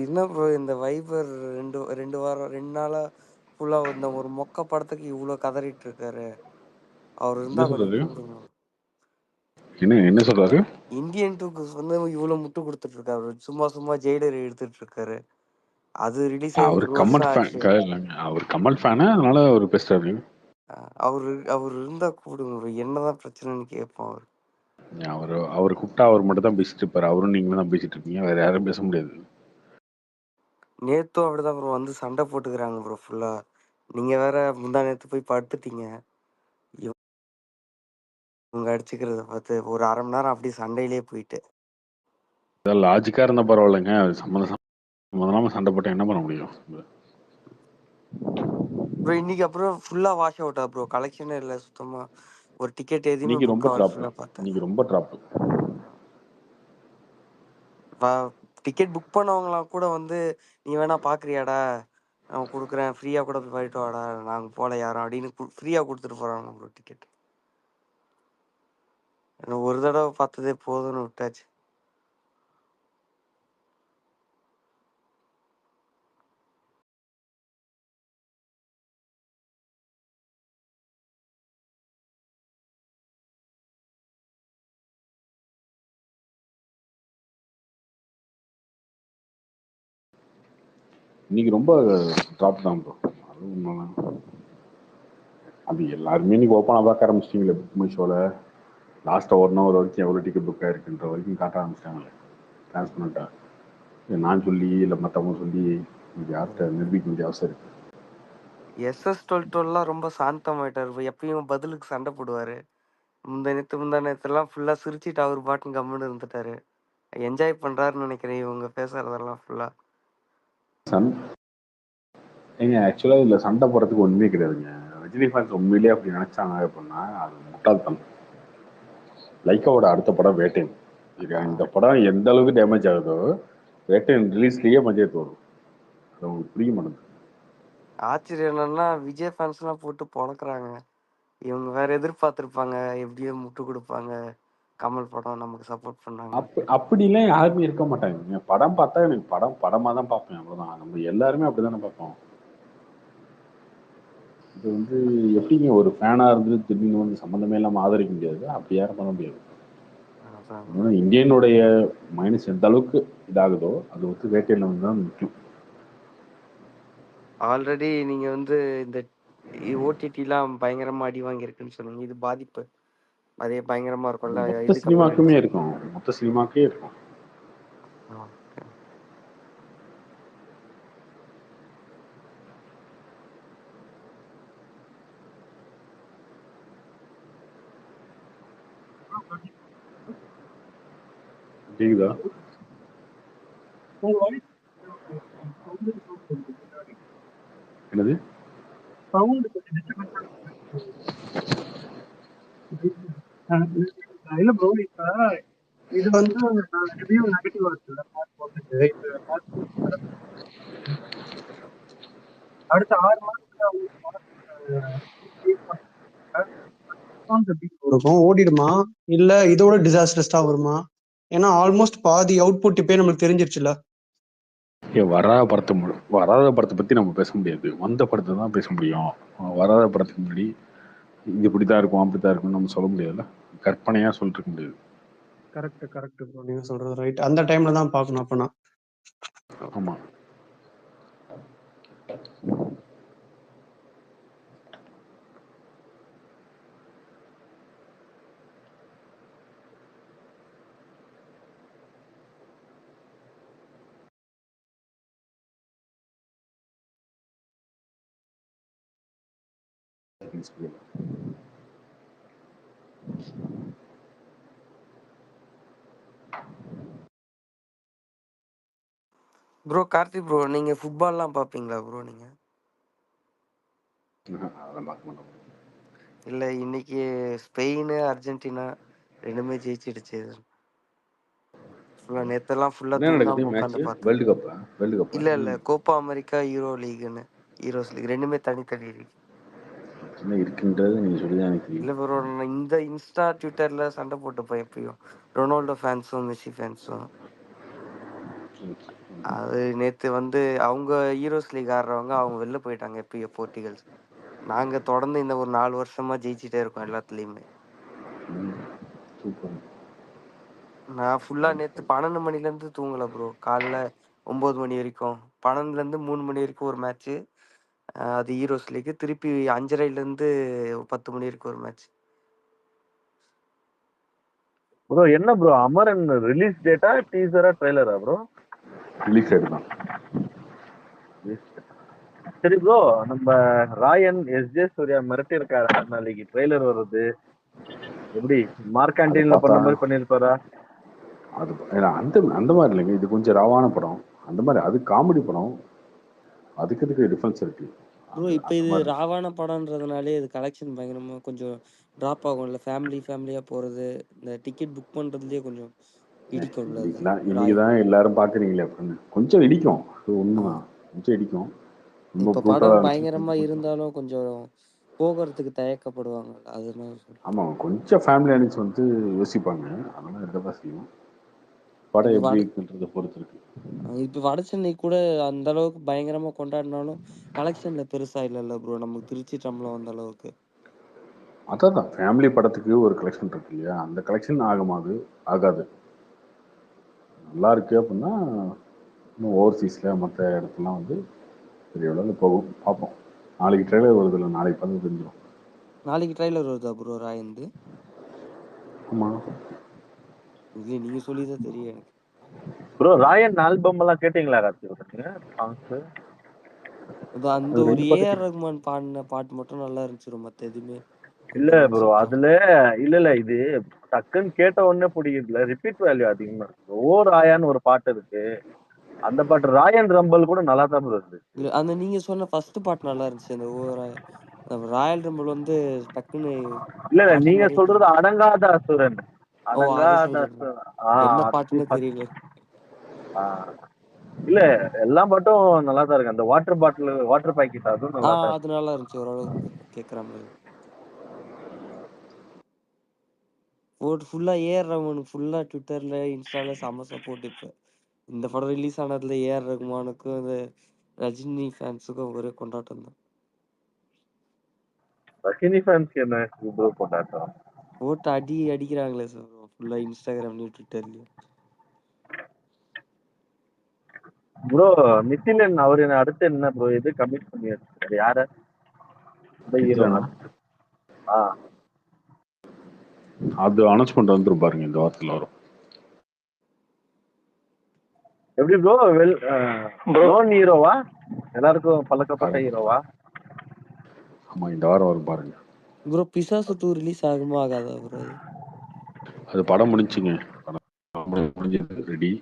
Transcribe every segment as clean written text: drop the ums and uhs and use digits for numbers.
என்ன ப்ரோ இந்த வைபர் 2 வாரம் 2 நாளா ஃபுல்லா இந்த ஒரு மொக்க படத்துக்கு இவ்ளோ கதறிட்டு இருக்காரு. அவர் என்ன இருந்தா கொஞ்சம் சொல்றாரு? கும்பிடுங்க. என்ன சொல்றாரு? இந்தியன் 2க்கு வந்து இவ்ளோ முட்டு குடுத்துட்டு இருக்காரு. சும்மா சும்மா ஜெயிலர் எடுத்துட்டு இருக்காரு. அது ரிலீஸ் ஆகி அவர் 1 கமல் வருஷம் ஃபேன். ஆச்சு. அவர் கமல் ஃபேனு, அதனால அவர் பேசுறாரு. அவரு இருந்தா கூப்பிடுங்க ப்ரோ. என்னதான் பிரச்சனைன்னு கேட்போம் அவரு. அவர் கூப்பிட்டா அவர் மட்டும் தான் பேசிட்டு இருப்பாரு. அவரும் நீங்களும் தான் பேசிட்டு இருக்கீங்க. வேற யாரும் பேச முடியாது. நேத்தும் அப்படிதான் ப்ரோ வந்து சண்டை போட்டுக்கிறாங்க ப்ரோ ஃபுல்லா. நீங்க வேற முந்தா நேத்து போய் படுத்துட்டீங்க. இவங்க அடிச்சுக்கிறத பார்த்து ஒரு 1/2 மணி நேரம் அப்படியே சண்டையிலேயே போயிட்டு. லாஜிக்கா இருந்தா பரவாயில்லைங்க. சம்மந்தம் இல்லாம சண்டை போட்டா என்ன பண்ண முடியும்? ப்ரோ இன்னைக்கு அப்புறம் ஃபுல்லா வாஷ் அவுட்டா ப்ரோ. கலெக்ஷனே இல்லை சுத்தமா. ஒரு டிக்கெட் எதுவுமே இன்னைக்கு புக் ரொம்ப ஆகல டிராப். ஃபுல்லா பார்த்தேன். இன்னைக்கு ரொம்ப டிராப். டிக்கெட் புக் பண்ணவங்களாம் கூட வந்து நீ வேணா பாக்குறியாடா, நான் கொடுக்குறேன் ஃப்ரீயா கூட போயிட்டு வாடா, நாங்க போல யாரும் அப்படின்னு ஃப்ரீயா கொடுத்துட்டு போறாங்க ப்ரோ டிக்கெட். ஒரு தடவை பார்த்ததே போதும்னு விட்டாச்சு. இன்னைக்கு ரொம்ப டிராப் தான் ப்ரோ. அது உண்மைதான். அது எல்லாருமே இன்னைக்கு ஓப்பனாக பார்க்க ஆரம்பிச்சிட்டிங்களே புக் மை ஷோவில். லாஸ்ட்டாக 1 ஹவர் வரைக்கும் எவ்வளோ டிக்கெட் புக் ஆயிருக்குன்ற வரைக்கும் காட்ட ஆரம்பிச்சிட்டாங்களே டிரான்ஸ்பரண்ட்டாக. நான் சொல்லி இல்லை மற்றவங்க சொல்லி இது யார்கிட்ட நிரூபிக்க வேண்டிய அவசியம் இருக்கு? SS12 ரொம்ப சாந்தமாயிட்டாரு bro. எப்பயும் பதிலுக்கு சண்டை போடுவாரு. முந்தா நேரத்துலாம் ஃபுல்லா சிரிச்சிட்டு அவர் பாட்டுன்னு கம்முன்னு இருந்துட்டாரு. என்ஜாய் பண்றாருன்னு நினைக்கிறேன் இவங்க பேசுறதெல்லாம் ஃபுல்லா. ஏங்க ஆக்சுவலாக இதில் சண்டை போடுறதுக்கு ஒன்றுமே கிடையாதுங்க. ரஜினி ஃபேன்ஸ் உண்மையிலேயே அப்படி நினைச்சாங்க அப்படின்னா அது முட்டாள்தனம். லைக்காவோட அடுத்த படம் வேட்டையன். இந்த படம் எந்த அளவுக்கு டேமேஜ் ஆகுதோ வேட்டையன் ரிலீஸ்லயே பஞ்சாயத்து வரும். அது உங்களுக்கு புரிய மாட்டேங்குது. ஆச்சரியம் என்னன்னா விஜய் ஃபேன்ஸ்லாம் போட்டு பொழக்கிறாங்க. இவங்க வேற எதிர்பார்த்திருப்பாங்க, எப்படியும் முட்டு கொடுப்பாங்க, கமல் படம் நமக்கு சப்போர்ட் பண்ணாங்க. அப்படிலாம் யாருமே இருக்க மாட்டாங்க. படம் பார்த்தா எனக்கு படமா தான் பார்ப்பேன், அவ்வளவுதான். நம்ம எல்லாருமே அப்படிதானே பார்ப்போம். இது வந்து எப்படிங்க ஒரு ஃபேனா இருந்து திடீர்னு வந்து சம்மந்தமே இல்லாம ஆதரிக்க முடியாது? அப்படி யாரும் பண்ண முடியாது. இந்தியனுடைய மைனஸ் எந்த அளவுக்கு இதாகுதோ அது வந்து வேட்டையில வந்து தான் முக்கியம். ஆல்ரெடி நீங்க வந்து இந்த ஓடிடிலாம் பயங்கரமா அடி வாங்கியிருக்குன்னு சொன்னீங்க. இது பாதிப்பு அதே பயங்கரமா இருக்கும்ல. மொத்த இதுக்கப்புறம் சினிமாக்குமே ரிலீஸ் இருக்கும். மொத்த சினிமாக்கே இருக்கும். கேக்குதா? என்னது? இல்ல ப்ரோ, இப்ப இது வந்து ரிவ்யூ நெகட்டிவா இருக்குல்ல அடுத்த 6 மாசத்துல இருக்கும் ஓடிடுமா இல்ல இதோட டிசாஸ்டர்ஸா வருமா? ஏன்னா ஆல்மோஸ்ட் பாதி அவுட்புட் இப்பயே நம்மளுக்கு தெரிஞ்சிருச்சுல. வராத படத்தை பத்தி நம்ம பேச முடியாது. வந்த படத்தை தான் பேச முடியும். வராத படத்துக்கு முன்னாடி இது இப்படித்தான் இருக்கும் அப்படித்தான் இருக்கும்னு நம்ம சொல்ல முடியாதுல்ல. கற்பனையா சொல்லிட்டு இருக்க முடியாது. கரெக்ட் ப்ரோ, நீங்க சொல்றது ரைட். அந்த டைம்ல தான் பார்க்கணும் அப்பனா. ஆமா. ப்ரோ கார்த்திக் ப்ரோ, நீங்க ஃபுட்பால்லாம் பார்ப்பீங்களா ப்ரோ நீங்க? அதெல்லாம் பார்க்க மாட்டோம். இல்ல இன்னைக்கு ஸ்பெயின் அர்ஜென்டினா 2மே ஜெயிச்சிடுச்சு. நேத்தெல்லாம் ஃபுல்லா என்ன நடக்குது தூங்காம மேட்ச்? உட்காந்து பார்த்தேன். வேர்ல்டு கப்பா? இல்ல கோப்பா அமெரிக்கா ஈரோஸ் லீக் 2மே தனித்தனி இருக்கு. என்ன இருக்குன்றது நீங்க சொல்லிதான் எனக்கு தெரியும். இல்ல ப்ரோ, இந்த இன்ஸ்டா ட்விட்டர்ல சண்டை போட்டுப்போம் எப்பயும். ரொனால்டோ ஃபேன்ஸும் மெஸ்ஸி ஃபேன்ஸும். அது நேத்து வந்து அவங்க ஹீரோஸ் லீக் ஆடுறவங்க அவங்க வெளில போயிட்டாங்க எப்பயோ போர்ட்டிகல்ஸ். நாங்க தொடர்ந்து இந்த ஒரு 4 வருஷமா ஜெயிச்சுட்டே இருக்கோம் எல்லாத்துலயுமே. சூப்பர். நான் ஃபுல்லா நேத்து 12 மணிலேருந்து தூங்கல ப்ரோ. காலைல 9 மணி வரைக்கும். 12லேருந்து 3 மணி வரைக்கும் ஒரு மேட்ச்சு. அது ஹீரோஸ் லீக். திருப்பி 5:30லேருந்து 10 மணி வரைக்கும் ஒரு மேட்ச். ப்ரோ என்ன ப்ரோ அமரன் ரிலீஸ் டேட்டா டீசரா ட்ரெய்லரா ப்ரோ? ரிலீஸ் ஆயிட்டு தான். சரி ப்ரோ, நம்ம ராயன் எஸ்ஜே சூர்யா மிரட்டி இருக்காரு, நாளைக்கு ட்ரெய்லர் வருது. எப்படி மார்க் ஆண்டனில பண்ண மாதிரி பண்ணிருப்பாரா? அது அந்த அந்த மாதிரி இல்லைங்க, இது கொஞ்சம் ராவான படம். அந்த மாதிரி அது காமெடி படம், அதுக்கு இதுக்கு டிஃபரன்ஸ் இருக்கு ப்ரோ. இப்போ இது ராவான படம்ன்றதுனாலே இது கலெக்ஷன் பயங்கரமா கொஞ்சம் ட்ராப் ஆகும்ல. ஃபேமிலியா போறது, இந்த டிக்கெட் புக் பண்றதுலயே கொஞ்சம் இடிக்கும்ல. இன்னைக்கு தான் எல்லாரும் பாக்குறீங்களே அப்படின்னு கொஞ்சம் இடிக்கும், அது உண்மைதான், கொஞ்சம் இடிக்கும். இப்போ படம் பயங்கரமா இருந்தாலும் கொஞ்சம் போகிறதுக்கு தயக்கப்படுவாங்க. அதனால ஆமாம், கொஞ்சம் ஃபேமிலி ஆடியன்ஸ் வந்து யோசிப்பாங்க, அதெல்லாம் இருக்கதான் செய்யும். படம் எப்படி இருக்குன்றதை பொறுத்து இருக்கு. இப்போ வட சென்னை கூட அந்த அளவுக்கு பயங்கரமா கொண்டாடினாலும் கலெக்ஷன்ல பெருசா இல்லைல்ல ப்ரோ, நமக்கு திருச்சி டம்ளம் வந்த அளவுக்கு. அதான் ஃபேமிலி படத்துக்கு ஒரு கலெக்ஷன் இருக்கு இல்லையா, அந்த கலெக்ஷன் ஆகாது. நல்லா இருக்கு அப்படின்னா இன்னும் ஓவர்சீஸில் மற்ற இடத்துலாம் வந்து பெரிய அளவில் போகும். பார்ப்போம், நாளைக்கு ட்ரெய்லர் வருது இல்லை, நாளைக்கு பார்த்து தெரிஞ்சிடும். நாளைக்கு ட்ரெய்லர் வருதா ப்ரோ ராயந்து? ஆமாம், இல்லை நீங்க சொல்லிதான் தெரியும் எனக்கு. ப்ரோ ராயன் ஆல்பம் எல்லாம் கேட்டீங்களா சாங்ஸ்? அந்த ஒரு ஏஆர் ரகுமான் பாடின பாட்டு மட்டும் நல்லா இருந்துச்சு, மற்ற எதுவுமே இல்ல ப்ரோ அதுல இல்ல இது டக்குன்னு கேட்ட உடனே பிடிக்கிறதுல ரிப்பீட் வேல்யூ அதிகமா இருக்கு. ஓ ராயான்னு ஒரு பாட்டு இருக்கு, அந்த பாட்டு ராயன் ரம்பல் கூட நல்லா தான் ப்ரோ இருக்கு. அந்த நீங்க சொன்ன ஃபர்ஸ்ட் பாட்டு நல்லா இருந்துச்சு. அந்த ராயல் ரம்பிள் வந்து டக்குன்னு இல்ல நீங்க சொல்றது அடங்காத அசுரன். அடங்காத என்ன பாட்டுன்னு தெரியல. இல்ல எல்லா பாட்டும் நல்லா தான் இருக்கு. அந்த வாட்டர் பாக்கெட் அதுவும் நல்லா தான் அது நல்லா இருந்துச்சு, ஓரளவுக்கு கேட்குற மாதிரி. ஃபுல்லா ஏஆர் ரகுமானுக்கு ஃபுல்லா ட்விட்டர்ல இன்ஸ்டால செம சப்போர்ட். இப்போ இந்த படம் ரிலீஸ் ஆனதுல ஏஆர் ரகுமானுக்கும் இந்த ரஜினி ஃபேன்ஸுக்கும் ஒரே கொண்டாட்டம் தான். ரஜினி ஃபேன்ஸ்க்கு என்ன ப்ரோ கொண்டாட்டம்? போட்டு அடிக்கிறாங்களே சார் ஃபுல்லா இன்ஸ்டாகிராம்லயும் ட்விட்டர்லயும். ப்ரோ நித்திலன் அவரு அடுத்து என்ன ப்ரோ இது கமிட் பண்ணியாரு? யார? அது அனௌன்ஸ்மெண்ட் வந்துரும் பாருங்க, இந்த வாரத்தில் வரும். எப்படி ப்ரோ லோன் ஹீரோவா? எல்லாருக்கும் பழக்கப்பட்ட ஹீரோவா? ஆமா, இந்த வாரம் வரும் பாருங்க ப்ரோ. பிசாசு 2 ரிலீஸ் ஆகுமா ஆகாதா ப்ரோ? அது படம் முடிஞ்சுங்க, படம் முடிஞ்சது, ரெடி,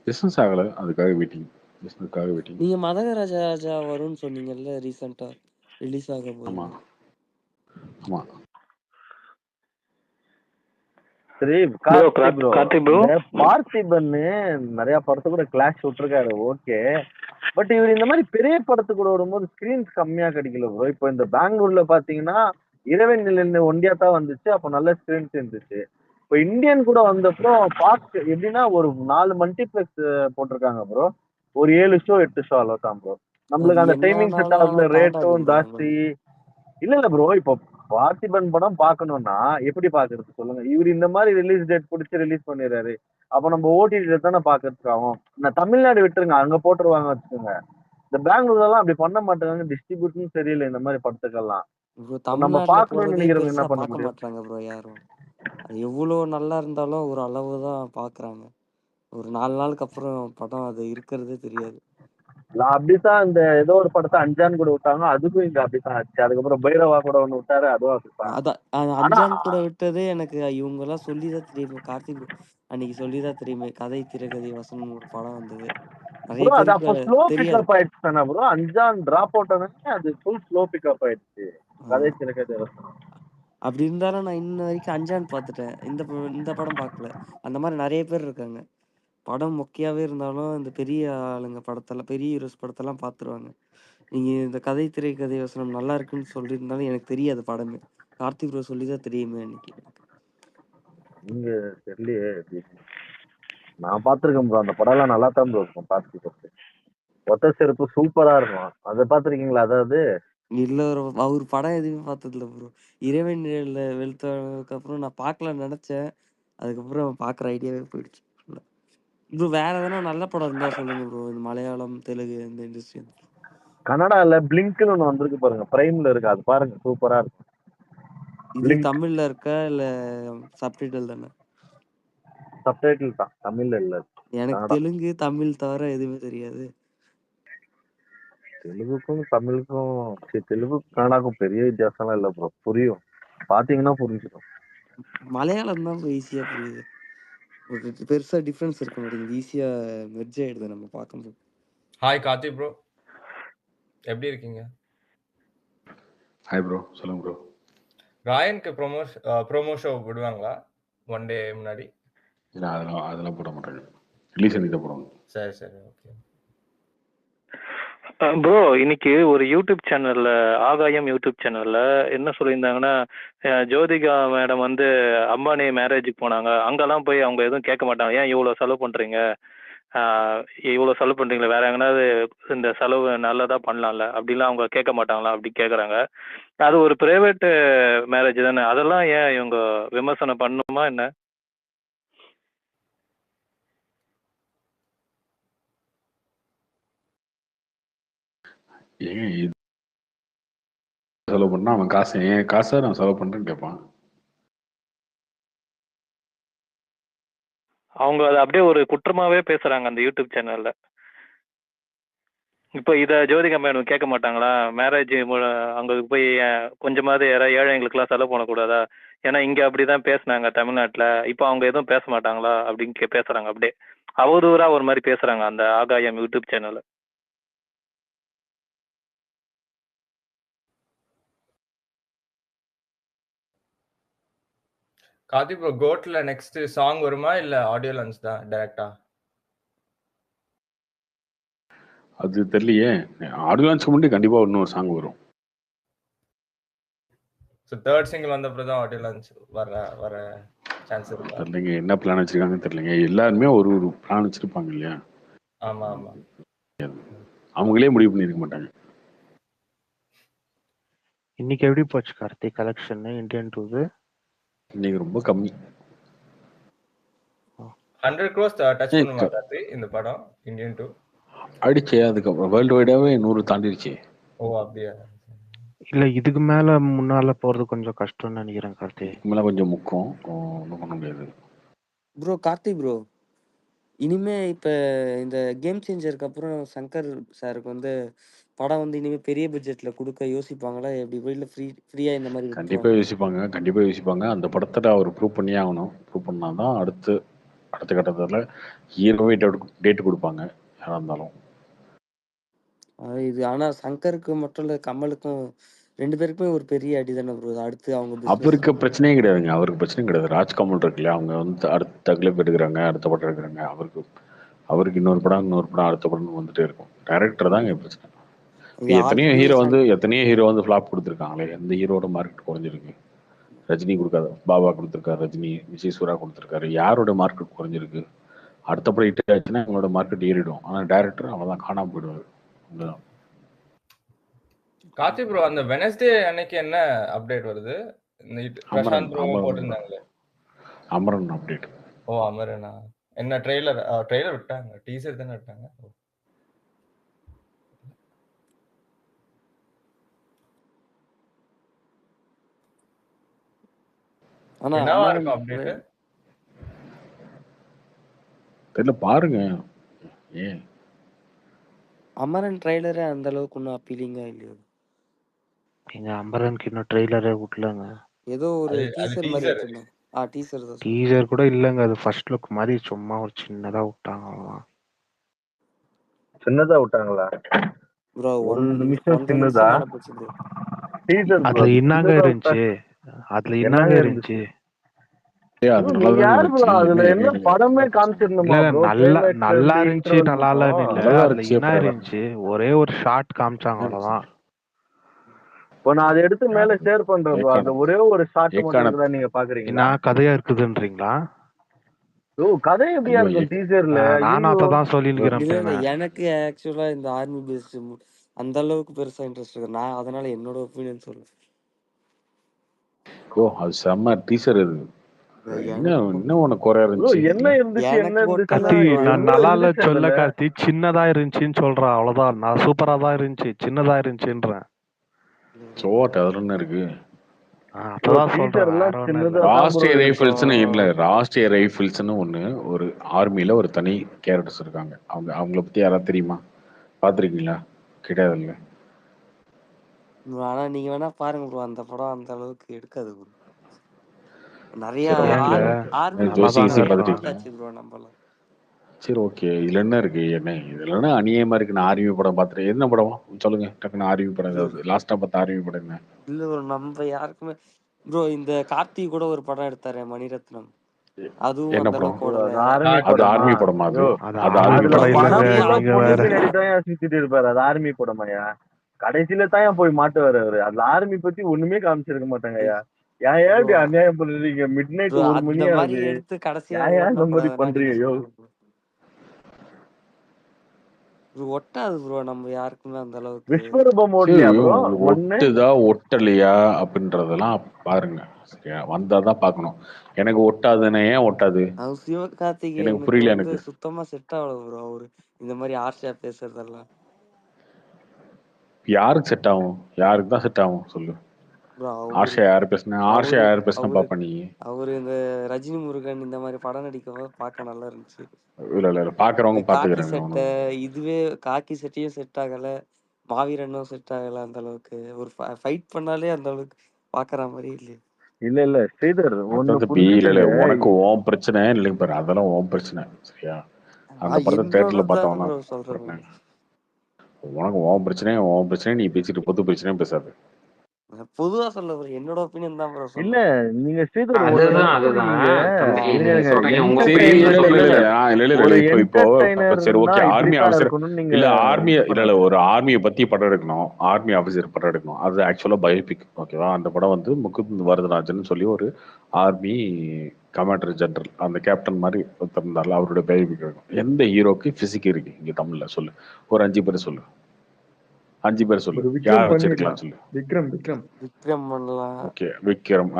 பிசினஸ் ஆகலை, அதுக்காக வெயிட்டிங். நீங்க மதகராஜா வரும்னு சொன்னீங்கல்ல ரீசெண்டா, ரிலீஸ் ஆக போகுது. ஆமா. சரி கார்த்திக் ப்ரோ, பார்த்திபன் நிறைய படத்து கூட கிளாஷ் விட்டுருக்காரு, ஓகே. பட் இவர் இந்த மாதிரி பெரிய படத்து கூட வரும்போது ஸ்கிரீன்ஸ் கம்மியா கிடைக்கல ப்ரோ. இப்போ இந்த பெங்களூர்ல பாத்தீங்கன்னா இரவன் நிலை ஒண்டியா தான் வந்துச்சு, அப்போ நல்ல ஸ்கிரீன்ஸ் இருந்துச்சு. இப்போ இந்தியன் கூட வந்தப்போ பார்க் எப்படின்னா ஒரு 4 மல்டிபிளெக்ஸ் போட்டிருக்காங்க ப்ரோ, ஒரு 7 ஷோ 8 ஷோ அவ்வளவுதான் ப்ரோ. நம்மளுக்கு அந்த டைமிங் செட் ஆகுதுல, ரேட்டும் ஜாஸ்தி. இல்ல ப்ரோ, இப்போ பார்த்திபன் படம் பாக்கணும்னா எப்படி பாக்குறது சொல்லுங்க? இவர் இந்த மாதிரி ரிலீஸ் டேட் பிடிச்சி ரிலீஸ் பண்ணிடுறாரு, அப்ப நம்ம ஓடிடி தானே பாக்குறதுக்கு ஆகும். நான் தமிழ்நாடு விட்டுருங்க, அங்க போட்டுருவாங்க வச்சுக்கோங்க. இந்த பெங்களூர்ல எல்லாம் அப்படி பண்ண மாட்டாங்க, டிஸ்ட்ரிபியூஷன் சரியில்லை இந்த மாதிரி படத்துக்கெல்லாம். நம்ம பாக்கணும்னு நினைக்கிறவங்க என்ன பண்ண மாட்டாங்க ப்ரோ யாரும். அது எவ்வளவு நல்லா இருந்தாலும் ஒரு அளவுதான் பாக்குறாங்க. ஒரு 4 நாளுக்கு அப்புறம் படம் அது இருக்கிறதே தெரியாது. அப்படித்தான் இந்த ஏதோ ஒரு படத்தை அஞ்சான் கூட விட்டாங்க, அதுக்கும் இங்க அப்படித்தான் ஆச்சு. அதுக்கப்புறம் பைரவா கூட ஒண்ணு விட்டாரு, அதுவும் அப்படித்தான். அஞ்சான் கூட விட்டது எனக்கு இவங்க எல்லாம் சொல்லிதான் தெரியுமே. கார்த்திக் அன்னைக்கு சொல்லிதான் தெரியுமே, கதை திரைக்கதை வசனம் ஒரு படம் வந்தது. நிறைய பேருக்கு தெரியாது. அஞ்சான் டிராப் அவுட் ஆனே அது ஃபுல் ஸ்லோ பிக்கப் ஆயிடுச்சு. கதை திரைக்கதை வசனம் அப்படி இருந்தாலும் நான் இன்ன வரைக்கும் அஞ்சான் பார்த்துட்டேன், இந்த படம் பார்க்கல. அந்த மாதிரி நிறைய பேர் இருக்காங்க. படம் மொக்கையாவே இருந்தாலும் இந்த பெரிய ஆளுங்க படத்தெல்லாம், பெரிய ஹீரோஸ் படத்தெல்லாம் பார்த்துருவாங்க. நீங்க இந்த கதை திரைக்கதை வசனம் நல்லா இருக்குன்னு சொல்லியிருந்தாலும் எனக்கு தெரியாது படமே. கார்த்திக் ப்ரோ சொல்லிதான் தெரியுமே அன்னைக்கு. இங்க தெரியலையே. நான் பாத்திருக்கேன் ப்ரோ. அந்த படம் எல்லாம் நல்லா தான் ப்ரோ இருக்கும் பார்த்து. ஒத்த செருப்பு சூப்பரா இருக்கும். அதை பாத்திருக்கீங்களா? அதாவது இல்ல ப்ரோ. அவர் படம் எதுவுமே பார்த்ததில்ல ப்ரோ. இறைவன் நிழல்ல வெளுத்ததுக்கு அப்புறம் நான் பார்க்கலாம்னு நெனச்சேன். அதுக்கப்புறம் பார்க்குற ஐடியாவே போயிடுச்சு. ப்ரோ வேற எதனா நல்ல படம் இருந்தா சொல்லுங்க ப்ரோ. இந்த மலையாளம், தெலுங்கு இந்த இண்டஸ்ட்ரி. கன்னடால பிளிங்க்னு ஒண்ணு வந்திருக்கு பாருங்க. பிரைம்ல இருக்கு. அது பாருங்க, சூப்பரா இருக்கும். இது பிளிங்க் தமிழ்ல இருக்கா இல்ல சப்டைட்டில் தானே? சப்டைட்டில் தான், தமிழ்ல இல்ல. எனக்கு கன்னடா. தெலுங்கு, தமிழ் தவிர எதுவுமே தெரியாது. தெலுங்குக்கும் தமிழுக்கும் தெலுங்கு கன்னடாக்கும் பெரிய வித்தியாசம்லாம் இல்ல ப்ரோ. புரியும், பாத்தீங்கன்னா புரிஞ்சிடும். மலையாளம் தான் ஈஸியா புரியுது. ஒரு பெருசா டிஃபரன்ஸ் இருக்க மாட்டேங்குது. ஈஸியா மெர்ஜ் ஆயிடுது நம்ம பார்க்கும்போது. ஹாய் கார்த்தி ப்ரோ, எப்படி இருக்கீங்க? ஹாய் ப்ரோ, சொல்லுங்க ப்ரோ. ராயனுக்கு ப்ரோமோ ஷோ விடுவாங்களா ஒன் டே முன்னாடி? இல்லை, அதெல்லாம் போட மாட்டாங்க. ரிலீஸ் அன்னைக்கு தான் போடுவாங்க. சரி சரி, ஓகே ப்ரோ. இன்னைக்கு ஒரு யூடியூப் சேனல்ல, ஆகாயம் யூடியூப் சேனல்ல என்ன சொல்லியிருந்தாங்கன்னா, ஜோதிகா மேடம் வந்து அம்பானி மேரேஜுக்கு போனாங்க. அங்கெல்லாம் போய் அவங்க எதுவும் கேட்க மாட்டாங்க, ஏன் இவ்வளோ செலவு பண்றீங்க, இவ்வளோ செலவு பண்றீங்களா, வேற எங்கனாவது இந்த செலவு நல்லதா பண்ணலாம்ல அப்படிலாம் அவங்க கேட்க மாட்டாங்களா அப்படி கேட்குறாங்க. அது ஒரு பிரைவேட் மேரேஜ் தானே, அதெல்லாம் ஏன் இவங்க விமர்சனம் பண்ணணுமா என்ன? ஏங்க இது செலவு பண்ணா அவன் காசு என் காசை நான் செலவு பண்றேன்னு கேட்பான். அவங்க அதை அப்படியே ஒரு குற்றமாவே பேசுறாங்க அந்த யூடியூப் சேனல்ல. இப்போ இதை ஜோதிகா மேடம் கேட்க மாட்டாங்களா, மேரேஜ் அங்கே போய் கொஞ்சமாவது யாராவது ஏழைங்களுக்குலாம் செலவு பண்ணக்கூடாதா, ஏன்னா இங்கே அப்படி தான் பேசுனாங்க தமிழ்நாட்டில், இப்போ அவங்க எதுவும் பேச மாட்டாங்களா அப்படின்னு பேசுகிறாங்க. அப்படியே அவதூறாக ஒரு மாதிரி பேசுகிறாங்க அந்த Aagayam YouTube channel. Karthi bro, கோட்ல நெக்ஸ்ட் சாங் வருமா இல்ல ஆடியோ லான்ச் தான் டைரக்டா? அது தெரியலையே. ஆடியோ லான்ச்சுக்கு முன்னாடி கண்டிப்பா இன்னொரு சாங் வரும். ஸோ தேர்ட் சிங்கிள் வந்த அப்புறம் தான் ஆடியோ லான்ச் வர சான்ஸ் இருக்கா? தெரியலைங்க, என்ன பிளான் வச்சிருக்காங்கன்னு தெரியலைங்க. எல்லாருமே ஒரு ஒரு பிளான் வச்சிருப்பாங்க இல்லையா? ஆமா ஆமா, அவங்களே முடிவு பண்ணிருக்க மாட்டாங்க. இன்னைக்கு எப்படி போச்சு கார்த்தி கலெக்ஷன் இந்தியன் டூது? இன்னைக்கு ரொம்ப கம்மி. 100 crores டச் பண்ணுமா கார்த்தி இந்த படம் இந்தியன் 2? அடிச்சே, அதுக்கப்புறம் வேர்ல்டு வைடாவே 100 தாண்டிடுச்சு. ஓ அப்படியா? இல்ல இதுக்கு மேல முன்னால போறது கொஞ்சம் கஷ்டம்னு நினைக்கிறேன் கார்த்தி. மேல கொஞ்சம் முக்கம், ஒன்றும் பண்ண முடியாது. ப்ரோ கார்த்தி ப்ரோ, இனிமே இப்ப இந்த கேம் சேஞ்சருக்கு அப்புறம் சங்கர் சாருக்கு வந்து படம் வந்து இனிமே பெரிய பட்ஜெட்ல கொடுக்க யோசிப்பாங்களா எப்படி? வெளியில ஃப்ரீயா இந்த மாதிரி கண்டிப்பா யோசிப்பாங்க. அந்த படத்துல அவர் ப்ரூவ் பண்ணியே ஆகணும். ப்ரூவ் பண்ணாதான் அடுத்த கட்டத்துல ஹீரோவே டேட் கொடுப்பாங்க யாரா இருந்தாலும். இது ஆனா சங்கருக்கு மட்டும் இல்ல, கமலுக்கும் 2 பேருக்குமே ஒரு பெரிய அடி தானே ப்ரோ. அடுத்து அவங்க business அவருக்கு பிரச்சனையே கிடையாதுங்க. அவருக்கு பிரச்சனையும் கிடையாது. ராஜ்கமல் இருக்குல்ல, அவங்க வந்து அடுத்த கிளிப் எடுக்கிறாங்க, அடுத்த படம் எடுக்கிறாங்க. அவருக்கு இன்னொரு படம் அடுத்த படம் வந்துட்டே இருக்கும். டைரக்டர் தான் இங்க பிரச்சனை. இது எத்தனையோ already ஹீரோ வந்து ஃபிளாப் கொடுத்துருக்காங்களே. எந்த ஹீரோட மார்க்கெட் குறைஞ்சிருக்கு? ரஜினி கொடுக்காது, பாபா கொடுத்துருக்காரு, ரஜினி விஜய் சூரா கொடுத்துருக்காரு. யாரோட மார்க்கெட் குறைஞ்சிருக்கு? அடுத்த படம் ஹிட் ஆச்சுன்னா அவங்களோட மார்க்கெட் ஏறிடும். ஆனா டைரக்டர் அவதான் காணாம போயிடுவாரு. அதுதான். கார்த்தி ப்ரோ, அந்த வெனஸ்டே அன்னைக்கு என்ன அப்டேட் வருது? பிரசாந்த் ப்ரோ போட்டிருந்தாங்களே, அமரன் அப்டேட். ஓ அமரனா? என்ன ட்ரெய்லர் விட்டாங்க, டீசர் தானே விட்டாங்க. ஆனா என்னவா இருக்கும் அப்டேட் தெரியல, பாருங்க. ஏன் அமரன் ட்ரைலரே அந்த அளவுக்கு ஒன்றும் அப்பீலிங்கா இல்லையோ? எங்க அம்பரனுக்கு இன்னும் ட்ரெய்லரே விடலங்க. ஏதோ ஒரு அது டீசர் மாதிரி டீசர். வச்சிருந்தாங்க. டீசர் தான். டீசர் கூட இல்லங்க, அது ஃபர்ஸ்ட் லுக் மாதிரி சும்மா ஒரு சின்னதா விட்டாங்க அவ்வளவுதான். சின்னதா விட்டாங்களா ப்ரோ? ஒரு 1 நிமிஷம் 1.5 சின்னதா நிமிஷம் மேல போச்சு ப்ரோ. டீசர் அதுல என்னங்க இருந்துச்சு? என்னங்க இருந்துச்சு? அது நீ நல்லா யாரு ப்ரோ? அதுல என்ன இருந்துச்சு. படமே காமிச்சிருந்தோமா இல்ல ப்ரோ? நல்லா இருந்துச்சு, நல்லால இல்ல. நல்லதா அதுல இருந்துச்சு, என்ன இருந்துச்சு? ஒரே ஒரு ஷார்ட் காமிச்சாங்க அவ்வளவுதான். இப்போ நான் அதை எடுத்து மேல ஷேர் பண்றேன் ப்ரோ. அந்த ஒரே ஒரு ஷார்ட் மட்டும் ஏக்கான இருக்குதா நீங்க பாக்குறீங்களா? என்ன கதையா இருக்குதுன்றீங்களா? கதை எப்படியா ஐயோ இருக்கும் டீசர்ல? நானும் ஐயோ அததான் சொல்லியிருக்கிறேன் இல்ல பிரேம. எனக்கு ஆக்சுவலா இந்த ஆர்மி பேஸ்ட் அந்த அளவுக்கு பெருசா இன்ட்ரெஸ்ட் இருக்கு. நான் அதனால என்னோட ஒப்பீனியன் சொல்றேன். ஓ அது செம்ம டீசர் இது. என்ன எனக்கு என்ன உனக்கு குறை இருந்துச்சு என்ன இதுல? இருந்துச்சு என்ன எனக்கு இருந்துச்சுன்னா கார்த்தி மட்டும் நான் எவ்வளவு நல்லா இல்ல இருந்துச்சு சொல்ல அதுல. கார்த்தி, சின்னதா இருந்துச்சுன்னு சொல்றேன் அவ்வளவுதான். நான் சூப்பரா தான் இருந்துச்சு, சின்னதா இருந்துச்சுன்றேன். சோட் அதுல என்ன இருக்கு? அப்பதான் சொல்றேன், டீசர் வேற எல்லாம் ஒண்ணும் இல்ல. சின்னதா தான் ப்ரோ ராஷ்டிரிய ரைஃபிள்ஸ்னு இல்ல, இருக்கும். ராஷ்டிரிய ரைஃபிள்ஸ்னு ஒண்ணு ஒரு ஆர்மில ஒரு தனி கேரக்டர்ஸ் இருக்காங்க. அவங்கள பத்தி யாராவது தெரியுமா? பாத்திருக்கீங்களா? கிடையாதுல்ல. ஆனா நீங்க வேணா பாருங்க ப்ரோ, அந்த படம் அந்த அளவுக்கு எடுக்காது ப்ரோ. நிறைய சரி ஏங்க ஆர்மி ஜோசி நல்லாதாங்க நிறைய இருக்கும். பாத்துட்டீங்களா? பார்த்தாச்சு ப்ரோ நம்மளாம். சரி ஓகே. இதுல என்ன இருக்கு? என்ன இதுல என்ன அநியாயமா இருக்கு? நான் ஆர்மி படம் பார்த்துட்டேன். என்ன படம் சொல்லுங்க டக்குன்னு. ஆர்மி படம் ஏதாவது லாஸ்டா பார்த்த ஆர்மி படம் என்ன? இல்ல ப்ரோ நம்ம யாருக்குமே ப்ரோ இந்த கார்த்திக் கூட ஒரு படம் எடுத்தாரு மணிரத்னம், அதுவும் என்ன அந்த படம்? அளவுக்கு ஓடல. அது ஆர்மி அது படமா? ஆர்மி படமா? அது அது அது ஆர்மி ஆர்மி அதுல படம் படம் இல்ல. படம் இல்லங்க, ஃபுல்லா நீங்க பொண்ணு வேற. பின்னாடி தான் சுத்திட்டு இருப்பாரு. அது ஆர்மி படமாயா? கடைசியில தான் போய் மாட்டுவாரு அவரு. அதுல ஆர்மி பத்தி ஒண்ணுமே காமிச்சிருக்க மாட்டாங்கய்யா. ஏன் ப்ரோ இப்படி அநியாயம் பண்றீங்க? மிட் நைட் 1 அந்த மணி மாதிரி ஆகுது. எடுத்து கடைசியா ஏன் இந்த மாதிரி ஓட்டக்கூடாதுன்னா நீங்க பண்றீங்க? சொல்லுங்க ப்ரோ. ஒட்டாது ப்ரோ நம்ம யாருக்குமே அந்த அளவுக்கு. விஸ்வரூபம் சரி ஓடலையா ப்ரோ? ஒண்ணு ஒட்டுதா ஒட்டலையா அப்படின்றதெல்லாம் பாருங்க. சரியா? வந்தாதான் பார்க்கணும். எனக்கு ஒட்டாதுன்னா ஏன் ஒட்டாது? அது எனக்கு சிவகார்த்திகேயனுக்கு புரியல. எனக்கு சுத்தமா செட் ஆகல ப்ரோ. அவரு இந்த மாதிரி ஆர்ஷியா பேசுறதெல்லாம் யாருக்கு செட் ஆகும்? யாருக்கு தான் செட் ஆகும் சொல்லு? ப்ரோ. ஆர்ஷா யாரு பேசுனா? ஆர்ஷா அவரு யாரு பேசுனா அவரு பாப்பா நீ? அவரு இந்த ரஜினி முருகன் இந்த மாதிரி படம் நடிக்கும் போது பார்க்க நல்லா இருந்துச்சு. இல்ல இல்ல இல்ல, இந்த பாக்குறவங்க காக்கி பாத்துக்கிறேங்க. சட்டை, இதுவே காக்கி சட்டையும் செட் ஆகல, மாவீரனும் செட் ஆகல அந்த அளவுக்கு. ஒரு ஃபைட் பண்ணாலே அந்த அளவுக்கு பாக்குற மாதிரி இல்லையே. இல்ல ஸ்ரீதர் ஒண்ணு அதான் தம்பி, இல்ல இல்ல, புரிஞ்சுக்கங்க. உனக்கு ஓன் பிரச்சனை இல்லைங்க பாரு, அதெல்லாம் ஓன் பிரச்சனை. சரியா? அந்த படத்தை என்னோட தேட்டர்ல தான் பார்த்தவனா ப்ரோ சொல்றேன். உனக்கு ஓன் பிரச்சனை நீ பேசிட்டு பொது பிரச்சனையும் பேசாது. பொதுவா சொல்ல ப்ரோ, என்னோட ஒப்பீனியன் தான் ப்ரோ இல்ல சொல்றேன். நீங்க ஸ்ரீதர் ஒண்ணு அதுதான் நோட் அதுதான் பண்ணீங்க. தம்பி, இருங்க நீங்க இருங்க. சொல்றீங்க உங்க சரி இல்ல ஒப்பீனியன் இல்ல இல்ல சொல்றீங்க. இல்ல இல்ல இல்ல ஒரு இல்ல, இப்போ சரி என்டர்டைனர்னா ஓகே. ஆர்மி இப்படித்தான் ஆஃபீஸர் இருக்கணும்னு நீங்க இல்ல, ஆர்மி இது இல்ல இல்ல, பண்ணணும். ஒரு ஆர்மியை பத்தி படம் எடுக்கணும், ஆர்மி ஆஃபீஸர் படம் எடுக்கணும். அது ஆக்சுவலா பயோபிக். ஓகேவா? அந்த படம் வந்து முகுந்த் வரதராஜன் சொல்லி ஒரு ஆர்மி கமாண்டர் ஜெனரல், அந்த கேப்டன் மாதிரி ஒருத்தர் இருந்தாலும் அவருடைய பயோபிக் இருக்கும். எந்த ஹீரோக்கு பிசிக் இருக்கு இங்க தமிழ்ல சொல்லு? ஒரு 5 பேர் சொல்லு. 5 பேர் சொல்லு. ஒரு விக்ரம் யார் வச்சு பண்ணிடலாம். எடுக்கலாம் சொல்லு? விக்ரம் விக்ரம் பண்ணலாம். ஓகே விக்ரம்.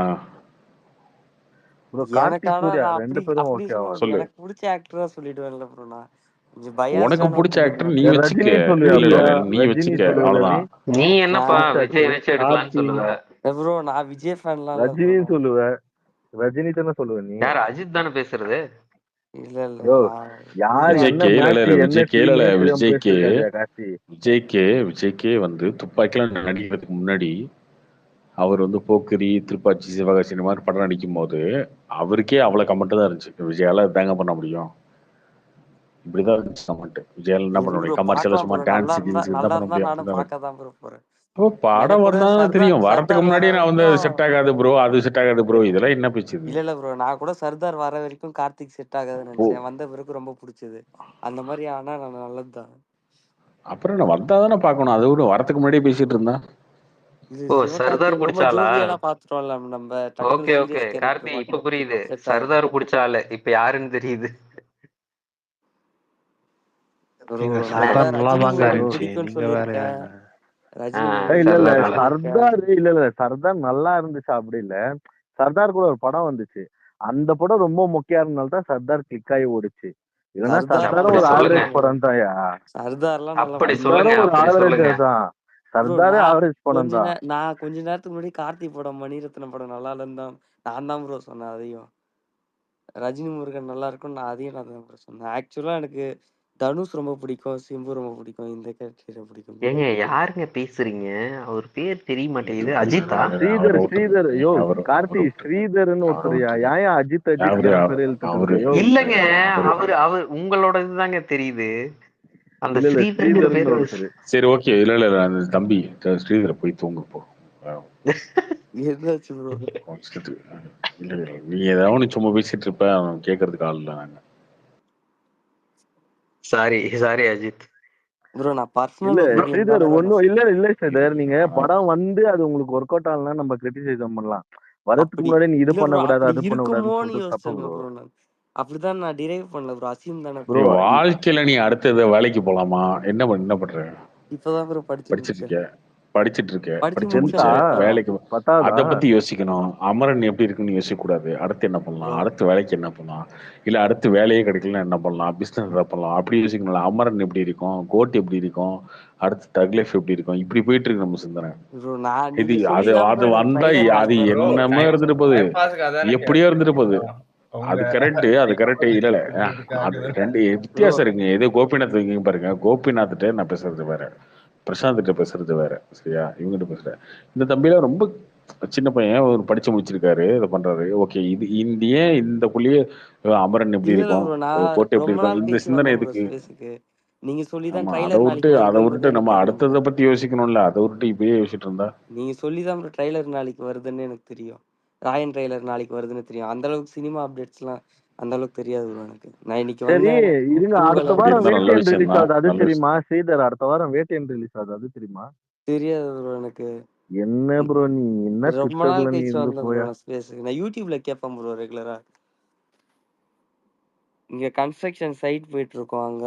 ப்ரோ கார்த்தி எனக்கு ஆனா சூர்யா நான் ரெண்டு பேரும் அப்படி ஓகே ஆகும். சொல்லு. எனக்கு பிடிச்ச ஆக்டரா சொல்லிடுவேன்ல ப்ரோ. நான் கொஞ்சம் உனக்கு பயாஸ்டான பிடிச்ச ஒப்பீனியன் ஆக்டர் தான் நீ ப்ரோ. வச்சுக்க. ரஜினி சொல்லுவியா இல்ல ப்ரோ? இல்ல நீ ரஜினி வச்சுக்க, சொல்லுவ ரவி? அவ்வளவுதான். நீ என்னப்பா நான் விஜய் வச்சு எடுக்கலாம்னு கார்த்தி சொல்லுவ? ப்ரோ நான் விஜய் ஃபேன்லாம் இல்ல ப்ரோ. ரஜினி சொல்லுவ? ரஜினி தானே சொல்லுவ நீ? யார், அஜித் தானே பேசுறது? இல்ல இல்ல யோ நான் யார் விஜய். என்ன விஜய்க்கு இல்ல இல்ல மேட்ச் இல்ல, என்ன விஜய்க்கு இல்ல இல்ல, டீம்னே தெரியாம பேசிட்டு விஜய்க்கு இருக்காதியா கார்த்தி. விஜய்க்கே வந்து துப்பாக்கிலாம் நடிக்கிறதுக்கு முன்னாடி அவர் வந்து போக்கிரி, திருப்பாச்சி, சிவகாசி இந்த மாதிரி படம் நடிக்கும் போது அவருக்கே அவ்வளவு கமெண்ட் தான் இருந்துச்சு. விஜயால தாங்க பண்ண முடியும், இப்படிதான் இருந்துச்சு கமெண்ட். விஜயால என்ன பண்ண சரி ப்ரோ முடியும்? கமர்ஷியல் பார்க்கலாம் சும்மா ப்ரோ. டான்ஸ் கீன்ஸ் தான் நல்லா பண்ண இருந்தா முடியும். நானும் அப்படிதான் இருக்கு. பார்க்க தான் ப்ரோ போறேன். ஓ படம் எனக்கு கூட வந்தா தெரியும். வரதுக்கு சர்தார் வர முன்னாடியே நான் வந்து வரைக்கும் செட் ஆகாது ப்ரோ, அது செட் ஆகாது ப்ரோ, இதெல்லாம் என்ன பேச்சு இது? இல்ல ப்ரோ. நான் கூட சர்தார் வர வரைக்கும் கார்த்திக் செட் ஆகாதுன்னு ஓ நினைச்சேன். வந்த பிறகு ரொம்ப பிடிச்சது. அந்த மாதிரி ஆனா நான் நல்லதுதான். அப்புறம் என்ன வந்தாதானே பார்க்கணும், அது விட வரதுக்கு முன்னாடியே பேசிட்டு இருந்தா? இது ஓ, சர்தார் சிவகார்த்திக் ரொம்ப பிடிச்சாலா? ஜோவியலா பாத்துட்டோம்ல நம்ம. ஓகே டக்குனு ஓகே சீரியஸ் கார்த்தி, கேரக்டர் இப்ப மட்டும் புரியுது. செட் ஆகாது சர்தார் பிடிச்சால இப்ப யாருன்னு தெரியுது. ப்ரோ. எங்க நான் கூட சர்தார் நல்லா ரஜினி தாங்க முருகன் இருந்துச்சு, பிடிக்கும்னு நீங்க வேற சொல்லியிருக்கேன். ஏங்க? ரஜினி இல்ல முருகன் இல்ல சர்தார் பிடிக்கும்னு நல்லா. சொல்லியிருக்கேன். சர்தார் நல்லா இருந்துச்சு அப்படி இல்ல. சர்தார் கூட ஒரு படம் வந்துச்சு. அந்த படம் ரொம்ப மொக்கையா இருந்தனால தான் சர்தார் கிளிக் ஆகி ஓடுச்சு. இல்லன்னா சர்தார்லாம் சர்தாரும் அப்படி ஒரு நல்லா சொல்லுங்க, படம் ஆவரேஜ் ப்ரோ. படம் தான்யா. சர்தார்லாம் நல்ல அப்படி படம் ப்ரோ. சொல்லுங்க, சர்தாரும் ஒரு அப்படி ஆவரேஜ் சொல்லுங்க. தான். ப்ரோ சர்தாரே ஆவரேஜ் படம் தான். நான் கொஞ்ச நேரத்துக்கு முன்னாடி கார்த்தி படம் மணிரத்னம் படம் நல்லா இல்லைன்னு தான் நான் தான் ப்ரோ சொன்னேன். அதையும் ரஜினி முருகன் நல்லா இருக்கும், அதையும் நான் தான் ப்ரோ சொன்னேன். ஆக்சுவலா எனக்கு தனுஷ் ரொம்ப பிடிக்கும், சிம்பு ரொம்ப பிடிக்கும், இந்த கேரக்டர் பிடிக்கும் ப்ரோ. ஏங்க யாருங்க பேசுறீங்க? அவர் பேர் தெரிய மாட்டேங்குது. இல்ல, அஜித்தா? அவரை ஸ்ரீதர் யோ அவரை கார்த்தி விட்டுருங்க. ஸ்ரீதர்னு அவரை ஒருத்தரியா? விட்டுருங்க. ஏன் அஜித் அவரு என் பேர் இழுத்துட்டு அவரு இருக்க? யோ இல்லங்க, அவரு அவர் உங்களோட இதுதாங்க தெரியுது. அந்த இல்ல ஸ்ரீதர்ங்கிற ஸ்ரீதர்னு பேரு. ஒருத்தர். சரி ஓகே. இல்ல இல்ல இல்ல, அந்த தம்பி ஸ்ரீதரை போய் தூங்க போ. எதாச்சு ப்ரோ. இல்ல இல்ல, நீ ஏதாவது ஒண்ணு சும்மா பேசிட்டு இருப்ப, அவன் கேட்கறதுக்கு ஆள் இல்ல. நாங்க சாரி சாரி அஜித். ப்ரோ நான் இல்ல பர்சனல் ஒப்பீனியன் தான் ஸ்ரீதர் ப்ரோ ஒண்ணும் இல்ல ஸ்ரீதர். நீங்க ஆ, படம் வந்து அது உங்களுக்கு ஒர்க் அவுட் ஆகலாம் நம்ம கிரிட்டிசைஸ் பண்ணலாம். வரதுக்கு அப்படி முன்னாடி நீ இது இல்ல ப்ரோ. பண்ணக்கூடாது அப்படி அது பண்ணக்கூடாதுன்னு இருக்குமோன்னு சொல்றது தப்பு யோசிச்சேங்க ப்ரோ. ப்ரோ நான். அப்படிதான் நான் டிரைவ் பண்ணல ப்ரோ. அசீம் தானே ப்ரோ வாழ்க்கையில நீ அடுத்தது வேலைக்கு போலாமா? என்ன பண்ற? இப்பதான் ப்ரோ படிச்சு படிச்சிட்டு முடிச்சேன். இருக்க படிச்சு படிச்சு முடிச்ச முடிச்சேன். வேலைக்கு பத்தாதா அதை பத்தி யோசிக்கணும். அமரன் எப்படி இருக்குன்னு யோசிக்க கூடாது. அடுத்து என்ன பண்ணலாம், அடுத்த வேலைக்கு என்ன பண்ணலாம், இல்ல அடுத்து வேலையே கிடைக்கல என்ன பண்ணலாம், பிசினஸ் என்ன பண்ணலாம் அப்படி யோசிக்கணும்ல. அமரன் எப்படி இருக்கும், கோட் எப்படி இருக்கும், அடுத்து தக்லைஃப் எப்படி இருக்கும், இப்படி போயிட்டு இருக்கு நம்ம சிந்தனை. ப்ரோ நான் இது நீங்க அது சொல்லிதான் அது ப்ரோ எனக்கு வந்தா ட்ரைலர் அது நாளைக்கு ப்ரோ வருதுன்னு என்னமோ தெரியும். இருந்துட்டு போகுது, டைம் பாஸ்க்கு அதானே எப்படியோ இருந்துட்டு போகுது. உங்க அது கரெக்ட் இல்ல இல்ல. அது ரெண்டு ப்ரோ வித்தியாசம் இருக்குங்க. ஏதோ கோபிநாத் இருக்கீங்க பாருங்க, கோபிநாத்கிட்ட நான் பேசுறது வேற, பிரசாந்த் கிட்ட பேசுறது வேற. சரியா? இவங்ககிட்ட பேசுறேன். இந்த தம்பிலாம் ரொம்ப சின்ன பையன், ஒரு படிச்சு முடிச்சிருக்காரு, இதை பண்றாரு. ஓகே, இது இந்த ஏன் இந்த புள்ளியே அமரன் எப்படி இல்ல இல்ல இருக்கும், ப்ரோ, நான் கோட்டை எப்படி ரொம்ப இருக்கும், நாள் இந்த கழிச்சு சிந்தனை வந்தேன் ப்ரோ எதுக்கு? ஸ்பேஸுக்கு. நீங்க சொல்லிதான் ஆமா, ட்ரைலர் நாளைக்கு அதை வருதுன்றது விட்டுட்டு எனக்கு நம்ம தெரியும் ப்ரோ. அடுத்ததை பத்தி யோசிக்கணும்ல. அதை விட்டு இப்பயே யோசிச்சுட்டு இருந்தா நீங்க சொல்லிதான் ப்ரோ ட்ரைலர் நாளைக்கு வருதுன்னு எனக்கு தெரியும். ராயன் ட்ரைலர் நாளைக்கு வருதுன்னு தெரியும். அந்த அளவுக்கு சினிமா அப்டேட்ஸ்லாம் அந்த அளவுக்கு தெரியாது ப்ரோ எனக்கு. நான் இன்னைக்கு சரி வந்தேன், இருங்க, அடுத்த தூங்கல. அப்படி வாரம் இருந்தா நல்ல வேட்டையன் விஷயம் ரிலீஸ் தான், ஆகுது, அது நல்ல விஷயம். தெரியுமா? ஸ்ரீதர், அடுத்த வாரம் வேட்டையன் ரிலீஸ் ஆகுது, அது தெரியுமா? தெரியாது ப்ரோ எனக்கு. என்ன ப்ரோ நீ என்ன ரொம்ப நாள் பிக்சர்ல நீ கழிச்சு இருந்து வந்தேன் ப்ரோ போயா? நான் ஸ்பேஸுக்கு. நான் யூடியூப்ல கேட்பேன் ப்ரோ ரெகுலரா. இங்க கன்ஸ்ட்ரக்ஷன் சைட் போயிட்டு இருக்கோம். அங்க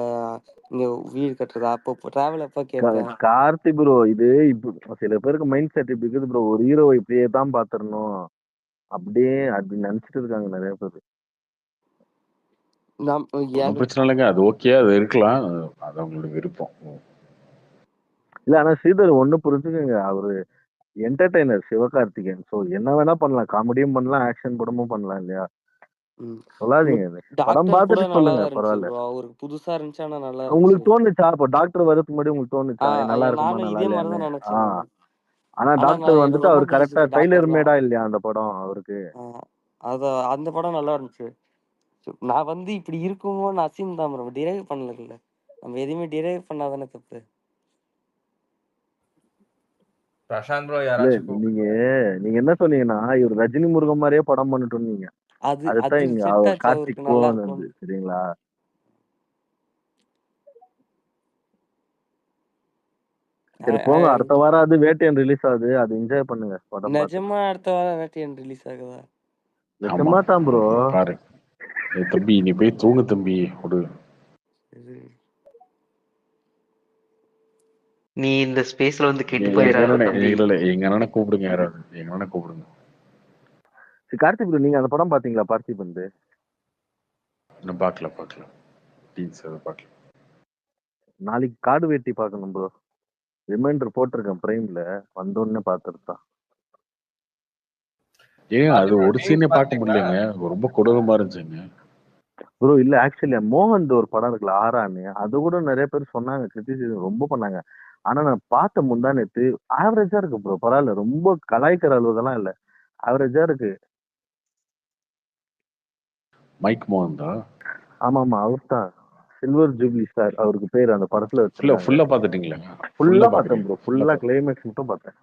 இங்க வீடு கட்டுறது அப்போ டிராவல் அப்ப கேட்பேன். கார்த்தி ப்ரோ, இது இப்போ சில பேருக்கு மைண்ட் செட் இப்படி இருக்குது ப்ரோ, ஒரு ஹீரோவை இப்படியே தான் பாத்துரணும் அப்படியே அப்படி நினைச்சிட்டு இருக்காங்க நிறைய பேர். ஒன்றும் பிரச்சனை இல்லைங்க, அது ஓகே, அது இருக்கலாம், அது அவங்களோட விருப்பம். இல்ல ஆனா ஸ்ரீதர் ஒண்ணு புரிஞ்சுக்கங்க, அவரு என்டர்டைனர் சிவகார்த்திகேயன். சோ என்ன வேணா பண்ணலாம், காமெடியும் பண்ணலாம், ஆக்ஷன் படமும் பண்ணலாம் இல்லையா? சொல்லாதீங்க, படம் டாக்டர் கூட பார்த்துட்டு நல்லா சொல்லுங்க, தான் இருந்துச்சு பரவாயில்ல. ப்ரோ. அவருக்கு புதுசா இருந்துச்சு, ஆனா நல்லா உங்களுக்கு இருந்துச்சு. தோணுச்சா அப்ப டாக்டர் வரதுக்கு முன்னாடி உங்களுக்கு தோணுச்சா நல்லா இருக்குமா நானும் நல்லா இதே இல்லையான்னு? மாதிரிதான் நினைச்சேன் நானு. ஆனா ஆனா டாக்டர் எனக்கு வந்துட்டு ரொம்ப அவர் கரெக்டா பிடிச்சிருச்சு டைலர் டாக்டர்லாம். மேடா இல்லையா அந்த படம் அவருக்கு? அந்த படம் நல்லா இருந்துச்சு. நான் வந்து இப்படி இருக்குமோ அசீம் தான் ப்ரோ டிரைவ் பண்ணல. நம்ம எதுவுமே டிரைவ் பண்ணாதானே தப்பு. பிரசாந்த் ப்ரோ இல்ல யாராச்சும் நீங்க என்ன சொன்னீங்கன்னா, இவர் ரஜினி முருகன் மாதிரியே படம் பண்ணட்டும் நீங்க, அதுதான் அது இங்க செட் ஆச்சு, அவருக்கு கார்த்திக் நல்லா கோவம் இருக்கும். வந்து சரிங்களா? சரி போங்க, அடுத்த வாரம் அது வேட்டையன் ரிலீஸ் ஆகுது, அது என்ஜாய் பண்ணுங்க படம் பார்த்து. நிஜமா அடுத்த வாரம் வேட்டையன் ரிலீஸ் ஆகுதா? நிஜமா தான் ப்ரோ. பாரு தம்பி, நீ போய் தூங்கு தம்பி, ஒரு நீ இந்த ஸ்பேஸ்ல வந்து கெட்டு போயிடாத தம்பி. எங்க அண்ணனை கூப்பிடுங்க, யாராவது எங்க அண்ணனை கூப்பிடுங்க. சரி கார்த்திக் ப்ரோ, நீங்க அந்த படம் பாத்தீங்களா பார்த்திபன்? இன்னும் பார்க்கல டீன்ஸ் அதை பார்க்கல. நாளைக்கு காடு வெட்டி பார்க்கணும் ப்ரோ, ரிமைண்டர் போட்டிருக்கேன் பிரைம்ல, வந்தோடனே பார்த்துருந்தான். ஏன் அது ஒரு சீனே பார்க்க முடியலங்க, ரொம்ப கொடூரமா இருந்துச்சுங்க ப்ரோ. இல்ல ஆக்சுவலி மோகன் ஒரு படம் இருக்குல்ல ஆரான்னு, அது கூட நிறைய பேர் சொன்னாங்க, கிரிட்டிசிசம் ரொம்ப பண்ணாங்க. ஆனா நான் பார்த்த முந்தா நேத்து ஆவரேஜா இருக்கு ப்ரோ, பரவாயில்ல, ரொம்ப கலாய்க்கிற அளவுதெல்லாம் இல்ல, ஆவரேஜா இருக்கு. மைக் மோகன் தான். ஆமா அவர் தான், சில்வர் ஜூப்ளி ஸ்டார் அவருக்கு பேர் அந்த படத்துல வச்சிருக்காங்க. ஃபுல்லா பாத்துட்டீங்களா? ஃபுல்லா பார்த்தேன் ப்ரோ, ஃபுல்லா கிளைமேக்ஸ் மட்டும் பார்த்தேன்.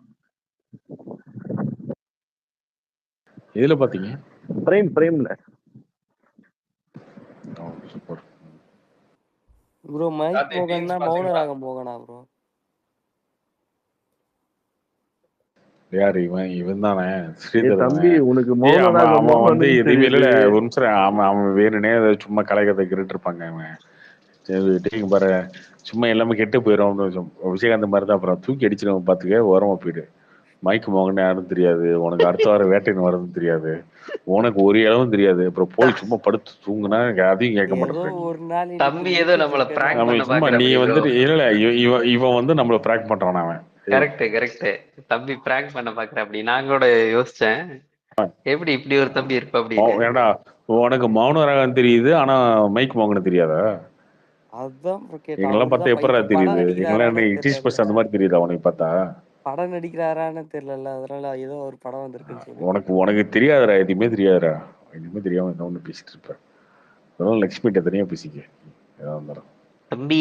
எதுல பாத்தீங்க? பிரைம்ல. Super bro. மைக் மோகன்னா மௌனராகம் மோகனா ப்ரோ? யாரு இவன் தானே, ஸ்ரீதர் தம்பி தானே. உனக்கு அவன் வந்து எதுவுமே இல்ல, ஒரு நிமிஷம். அவன் வேணுனே சும்மா கலைக்கதை கிரிட்டு இருப்பாங்க. அவன் பாரு, சும்மா எல்லாமே கெட்டு போயிடும். விஜயகாந்த் மாதிரி தான், அப்புறம் தூக்கி அடிச்சிடும் பாத்துக்க, ஓரமா போயிடு. மைக் மோகன் யாரும் தெரியாது உனக்கு, அடுத்த வாரம் வேட்டைன்னு வரதுன்னு தெரியாது உனக்கு, ஒரு இடமும் தெரியாது. அப்புறம் போய் சும்மா படுத்து தூங்குனா அதையும் கேட்க மாட்டேன். தம்பி ஏதோ நம்மள பிராங்க் பண்ண சும்மா பாக்குற. நீ வந்துட்டு இல்ல, இவன் வந்து நம்மள பிராங்க் பண்றான் அவன். கரெக்ட். தம்பி பிராங்க் பண்ண பாக்குற அப்படி நான் கூட யோசிச்சேன், எப்படி இப்படி ஒரு தம்பி இருப்ப அப்படின்னு. ஏண்டா உனக்கு மௌன ராகம் தெரியுது, ஆனா மைக் மோகன் தெரியாதா? எங்கெல்லாம் பார்த்தா எப்படா தெரியுது? எங்கெல்லாம் இங்கிலீஷ் பஸ் அந்த மாதிரி தெரியுதா உனக்கு பார்த்தா? படம் நடிக்கிறாரான்னு தெரியல, அதனால ஏதோ ஒரு படம் வந்திருக்குன்னு சொல்லி. உனக்கு தெரியாதுடா, எதுவுமே தெரியாதுடா. எதுவுமே தெரியாம என்ன ஒண்ணு பேசிட்டு இருப்பேன். அதனால லட்சுமி கிட்ட தனியா பேசிக்க ஏதாவது இருந்தாலும். தம்பி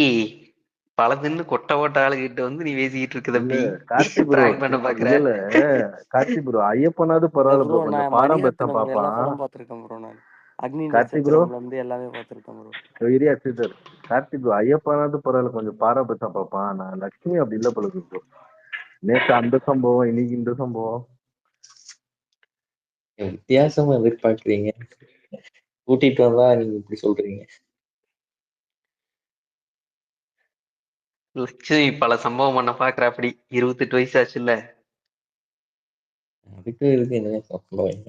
பழதுன்னு கொட்டை ஓட்ட ஆளுகிட்ட வந்து நீ பேசிக்கிட்டு இருக்க தம்பி. கார்த்திக் ப்ரோ பண்ண பாக்குற. இல்ல கார்த்திக் ப்ரோ, ஐயப்பனாவது பரவாயில்ல ப்ரோ, கொஞ்சம் பாடம் பெற்ற எல்லா படம் பார்த்திருக்கேன் ப்ரோ நான். அக்னி கார்த்திக் ப்ரோ வந்து எல்லாமே பார்த்திருக்கேன் bro. Area Sridhar Karthik bro, ஐயப்பனாவது பரவாயில்ல, கொஞ்சம் பாரம் பெற்றா பாப்பான். நான் லட்சுமி அப்படி இல்ல பழகு ப்ரோ. நேற்று அந்த சம்பவம், இன்னைக்கு இந்த சம்பவம். வித்தியாசமா எதிர்பார்க்கறீங்க. கூட்டிட்டு வந்தா நீங்க இப்படி சொல்றீங்க? லட்சுமி பல சம்பவம் பண்ண பாக்குற அப்படி 28 வயசு ஆச்சுல்ல. அதுக்கு இதுக்கு என்ன சம்பளம்?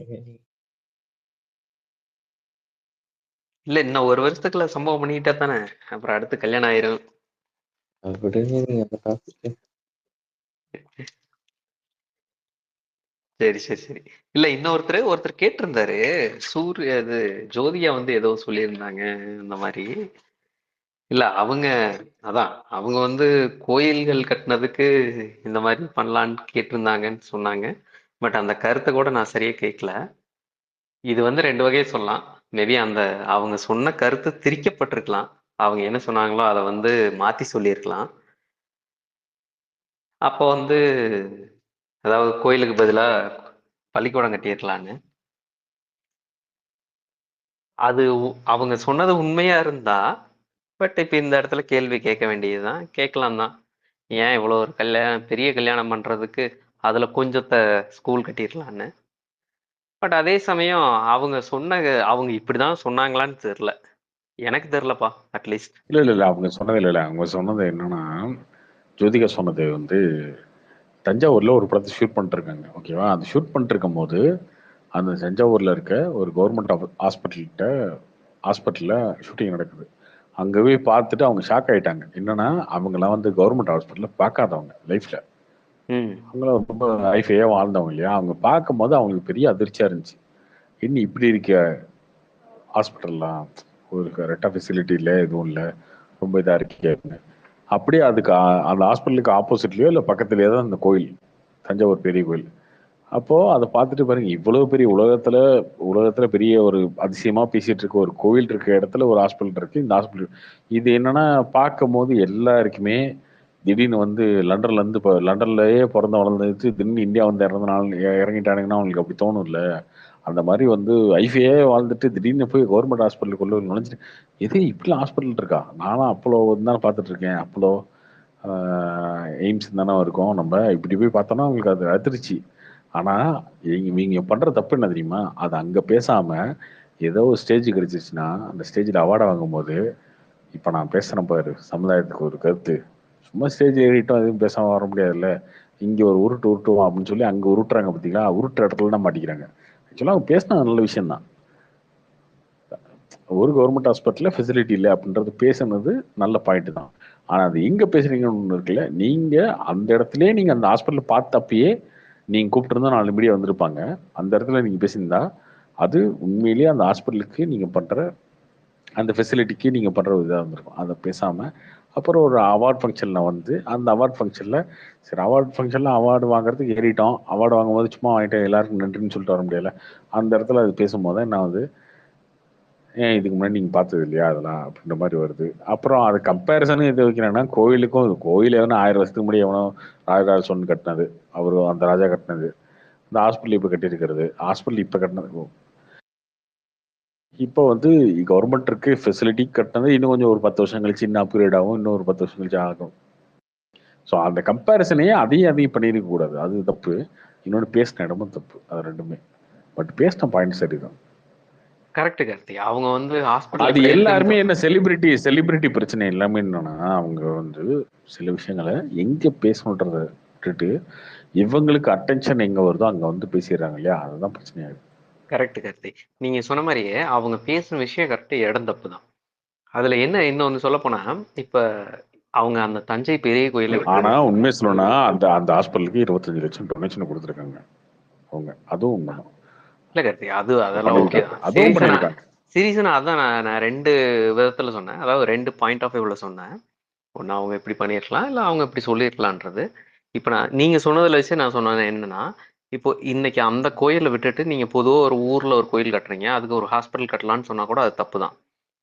இல்ல இன்னும் 1 வருஷத்துக்குள்ள சம்பவம் பண்ணிக்கிட்டா தானே அப்புறம் அடுத்து கல்யாணம் ஆயிரும். விடுங்க நீங்க அந்த டாபிக். சரி சரி சரி. இல்ல ஒருத்தர் கேட்டிருந்தாரு. சூர்யா இது ஜோதியா வந்து ஏதோ சொல்லியிருந்தாங்க இந்த மாதிரி. இல்ல அவங்க வந்து கோயில்கள் கட்டினதுக்கு இந்த மாதிரி பண்ணலான்னு கேட்டிருந்தாங்கன்னு சொன்னாங்க. பட் அந்த கருத்தை கூட நான் சரியா கேட்கல. இது வந்து 2 வகையை சொல்லலாம். மேபி அவங்க சொன்ன கருத்து திரிக்கப்பட்டிருக்கலாம். அவங்க என்ன சொன்னாங்களோ அதை வந்து மாத்தி சொல்லியிருக்கலாம். அப்போ வந்து அதாவது கோயிலுக்கு பதிலா பள்ளிக்கூடம் கட்டியிருக்கலான்னு. அது அவங்க சொன்னது உண்மையா இருந்தா, பட் இப்ப இந்த இடத்துல கேள்வி கேட்க வேண்டியதுதான். கேட்கலாம் தான். ஏன் இவ்வளோ ஒரு பெரிய கல்யாணம் பண்றதுக்கு அதுல கொஞ்சத்தை ஸ்கூல் கட்டியிருக்கலான்னு. பட் அதே சமயம் அவங்க இப்படிதான் சொன்னாங்களான்னு தெரியல. எனக்கு தெரியலப்பா அட்லீஸ்ட். இல்ல அவங்க சொன்னது இல்ல அவங்க சொன்னது என்னன்னா, ஜோதிகா சொன்னது வந்து தஞ்சாவூர்ல ஒரு படத்தை ஷூட் பண்ணிட்டு இருக்காங்க. ஓகேவா? அது ஷூட் பண்ணிட்டு இருக்கும் போது அந்த தஞ்சாவூர்ல இருக்க ஒரு கவர்மெண்ட் ஹாஸ்பிட்டல்ல ஷூட்டிங் நடக்குது. அங்க போய் பார்த்துட்டு அவங்க ஷாக் ஆயிட்டாங்க. என்னன்னா அவங்கலாம் வந்து கவர்மெண்ட் ஹாஸ்பிட்டல்ல பார்க்காதவங்க லைஃப்ல. அவங்களாம் ரொம்ப லைஃபையே வாழ்ந்தவங்க இல்லையா? அவங்க பார்க்கும்போது அவங்களுக்கு பெரிய அதிர்ச்சியா இருந்துச்சு. இன்னும் இப்படி இருக்க ஹாஸ்பிட்டல்லாம் ஒரு கரெக்டாக ஃபெசிலிட்டி இல்லை, எதுவும் இல்லை, ரொம்ப இதாக இருக்கே அப்படின்னு. அப்படியே அதுக்கு அந்த ஹாஸ்பிட்டலுக்கு ஆப்போசிட்லயோ இல்லை பக்கத்துலயே தான் அந்த கோயில், தஞ்சாவூர் பெரிய கோயில். அப்போ அதை பார்த்துட்டு பாருங்க, இவ்வளவு பெரிய உலகத்துல பெரிய ஒரு அதிசயமா பேசிட்டு இருக்க ஒரு கோவில் இருக்க இடத்துல ஒரு ஹாஸ்பிட்டல் இருக்கு. இந்த ஹாஸ்பிட்டல் இது என்னன்னா பார்க்கும் போது எல்லாருக்குமே திடீர்னு வந்து லண்டன்ல இருந்து இப்போ லண்டன்லயே பிறந்த வளர்ந்துச்சு திடீர்னு இந்தியா வந்து இறங்கிட்டானுங்கன்னா அவங்களுக்கு அப்படி தோணும் இல்ல. அந்த மாதிரி வந்து ஐஃபையே வாழ்ந்துட்டு திடீர்னு போய் கவர்மெண்ட் ஹாஸ்பிட்டலுக்குள்ள நுழைஞ்சிட்டு, எது இப்படிலாம் ஹாஸ்பிட்டல் இருக்கா? நானும் அப்போலோ தானே பார்த்துட்டு இருக்கேன். அப்போலோ எய்ம்ஸ் தானே இருக்கும். நம்ம இப்படி போய் பார்த்தோம்னா உங்களுக்கு அது அதிர்ச்சி. ஆனா இவங்க பண்ற தப்பு என்ன தெரியுமா? அது அங்க பேசாம ஏதோ ஒரு ஸ்டேஜ் கிடைச்சிருச்சுன்னா அந்த ஸ்டேஜ்ல அவார்டை வாங்கும்போது, இப்ப நான் பேசுறேன் பாரு சமுதாயத்துக்கு ஒரு கருத்து, சும்மா ஸ்டேஜ் ஏறிட்டோம் எதுவும் பேசாம வர முடியாதுல்ல, இங்க ஒரு உருட்டுவோம் அப்படின்னு சொல்லி அங்க உருட்டுறாங்க. பார்த்தீங்களா? உருட்டுற இடத்துல தான் மாட்டிக்கிறாங்க. ஆக்சுவலா அவங்க பேசினா நல்ல விஷயம் தான். ஒரு கவர்மெண்ட் ஹாஸ்பிட்டல்ல ஃபெசிலிட்டி இல்லை அப்படின்றது பேசுனது நல்ல பாயிண்ட் தான். ஆனா அது எங்க பேசுறீங்கன்னு ஒண்ணு இருக்குல்ல. நீங்க அந்த இடத்துலயே நீங்க அந்த ஹாஸ்பிட்டல் பார்த்தப்பயே நீங்க கூப்பிட்டு இருந்தா 4 மீடியா வந்திருப்பாங்க. அந்த இடத்துல நீங்க பேசியிருந்தா அது உண்மையிலேயே அந்த ஹாஸ்பிட்டலுக்கு நீங்க பண்ற அந்த ஃபெசிலிட்டிக்கு நீங்க பண்ற ஒரு இதாக இருந்திருக்கும். அதை பேசாம அப்புறம் ஒரு அவார்ட் ஃபங்க்ஷன்ல வந்து அந்த அவார்ட் ஃபங்க்ஷன்ல சரி அவார்ட் ஃபங்க்ஷன்ல அவார்டு வாங்குறதுக்கு ஏறிட்டோம். அவார்டு வாங்கும்போது சும்மா வாங்கிட்டு எல்லாருக்கும் நன்றின்னு சொல்லிட்டு வர முடியல. அந்த இடத்துல அது பேசும்போது தான் நான் வந்து ஏன் இதுக்கு முன்னாடி நீங்க பார்த்தது இல்லையா அதெல்லாம் அப்படின்ற மாதிரி வருது. அப்புறம் அது கம்பேரிசனும் எது வைக்கிறாங்கன்னா கோயிலுக்கும் கோயில் எவனோ 1000 வருஷத்துக்கு முன்னாடி எவனோ ராஜராஜ சோழன் கட்டினது, அவரு அந்த ராஜா கட்டினது, இந்த ஹாஸ்பிட்டல் இப்போ கட்டியிருக்கிறது, ஹாஸ்பிட்டல் இப்போ கட்டினது, இப்போ வந்து கவர்மெண்ட் இருக்கு ஃபெசிலிட்டி கட்டினது இன்னும் கொஞ்சம் ஒரு 10 வருஷம் கழிச்சு இன்னும் அப்கிரேட் ஆகும், இன்னும் ஒரு 10 வருஷம் கழிச்சு ஆகும். ஸோ அந்த கம்பேரிசனையே அதையும் பண்ணியிருக்க கூடாது. அது தப்பு. இன்னொன்று பேசின இடமும் தப்பு. அது ரெண்டுமே. பட் பேசின பாயிண்ட் சரிதான். கரெக்ட் கார்த்தி. அவங்க வந்து அது ஹாஸ்பிட்டல் எல்லாருமே என்ன செலிபிரிட்டி பிரச்சனை எல்லாமே என்னன்னா அவங்க வந்து சில விஷயங்களை எங்க பேசணுன்றத விட்டுட்டு இவங்களுக்கு அட்டென்ஷன் எங்க வருதோ அங்க வந்து பேசிடுறாங்க இல்லையா? அதுதான் பிரச்சனையாகுது. கரெக்ட் கார்த்தி. நீங்க சொன்ன மாதிரியே அவங்க பேசுன விஷயம் கரெக்ட், இடம் தப்பு தான். அதுல என்ன இன்னொன்னு சொல்ல போனா, இப்ப அவங்க அந்த தஞ்சை பெரிய கோயிலை ஆனா உண்மையை சொல்லணும்னா அந்த அந்த ஹாஸ்பிட்டலுக்கு 25 லட்சம் டொனேஷன் கொடுத்துருக்காங்க அவங்க. அதுவும் உண்மைதான். இல்ல கார்த்தி, அதெல்லாம் ஓகே தான். அதுவும் பண்ணிருக்காங்க. சீரியஸா அதான் நான் 2 விதத்துல சொன்னேன். அதாவது 2 பாயிண்ட் ஆஃப் வியூல சொன்னேன். ஒன்னு அவங்க இப்படி பண்ணியிருக்கலாம், இல்ல அவங்க இப்படி சொல்லியிருக்கலான்றது. இப்ப நீங்க சொன்னதுல வச்சு நான் சொன்னது என்னன்னா, இப்போ இன்னைக்கு அந்த கோயிலை விட்டுட்டு நீங்க பொதுவா ஒரு ஊர்ல ஒரு கோயில் கட்டுறீங்க, அதுக்கு ஒரு ஹாஸ்பிட்டல் கட்டலாம்னு சொன்னா கூட அது தப்பு தான்.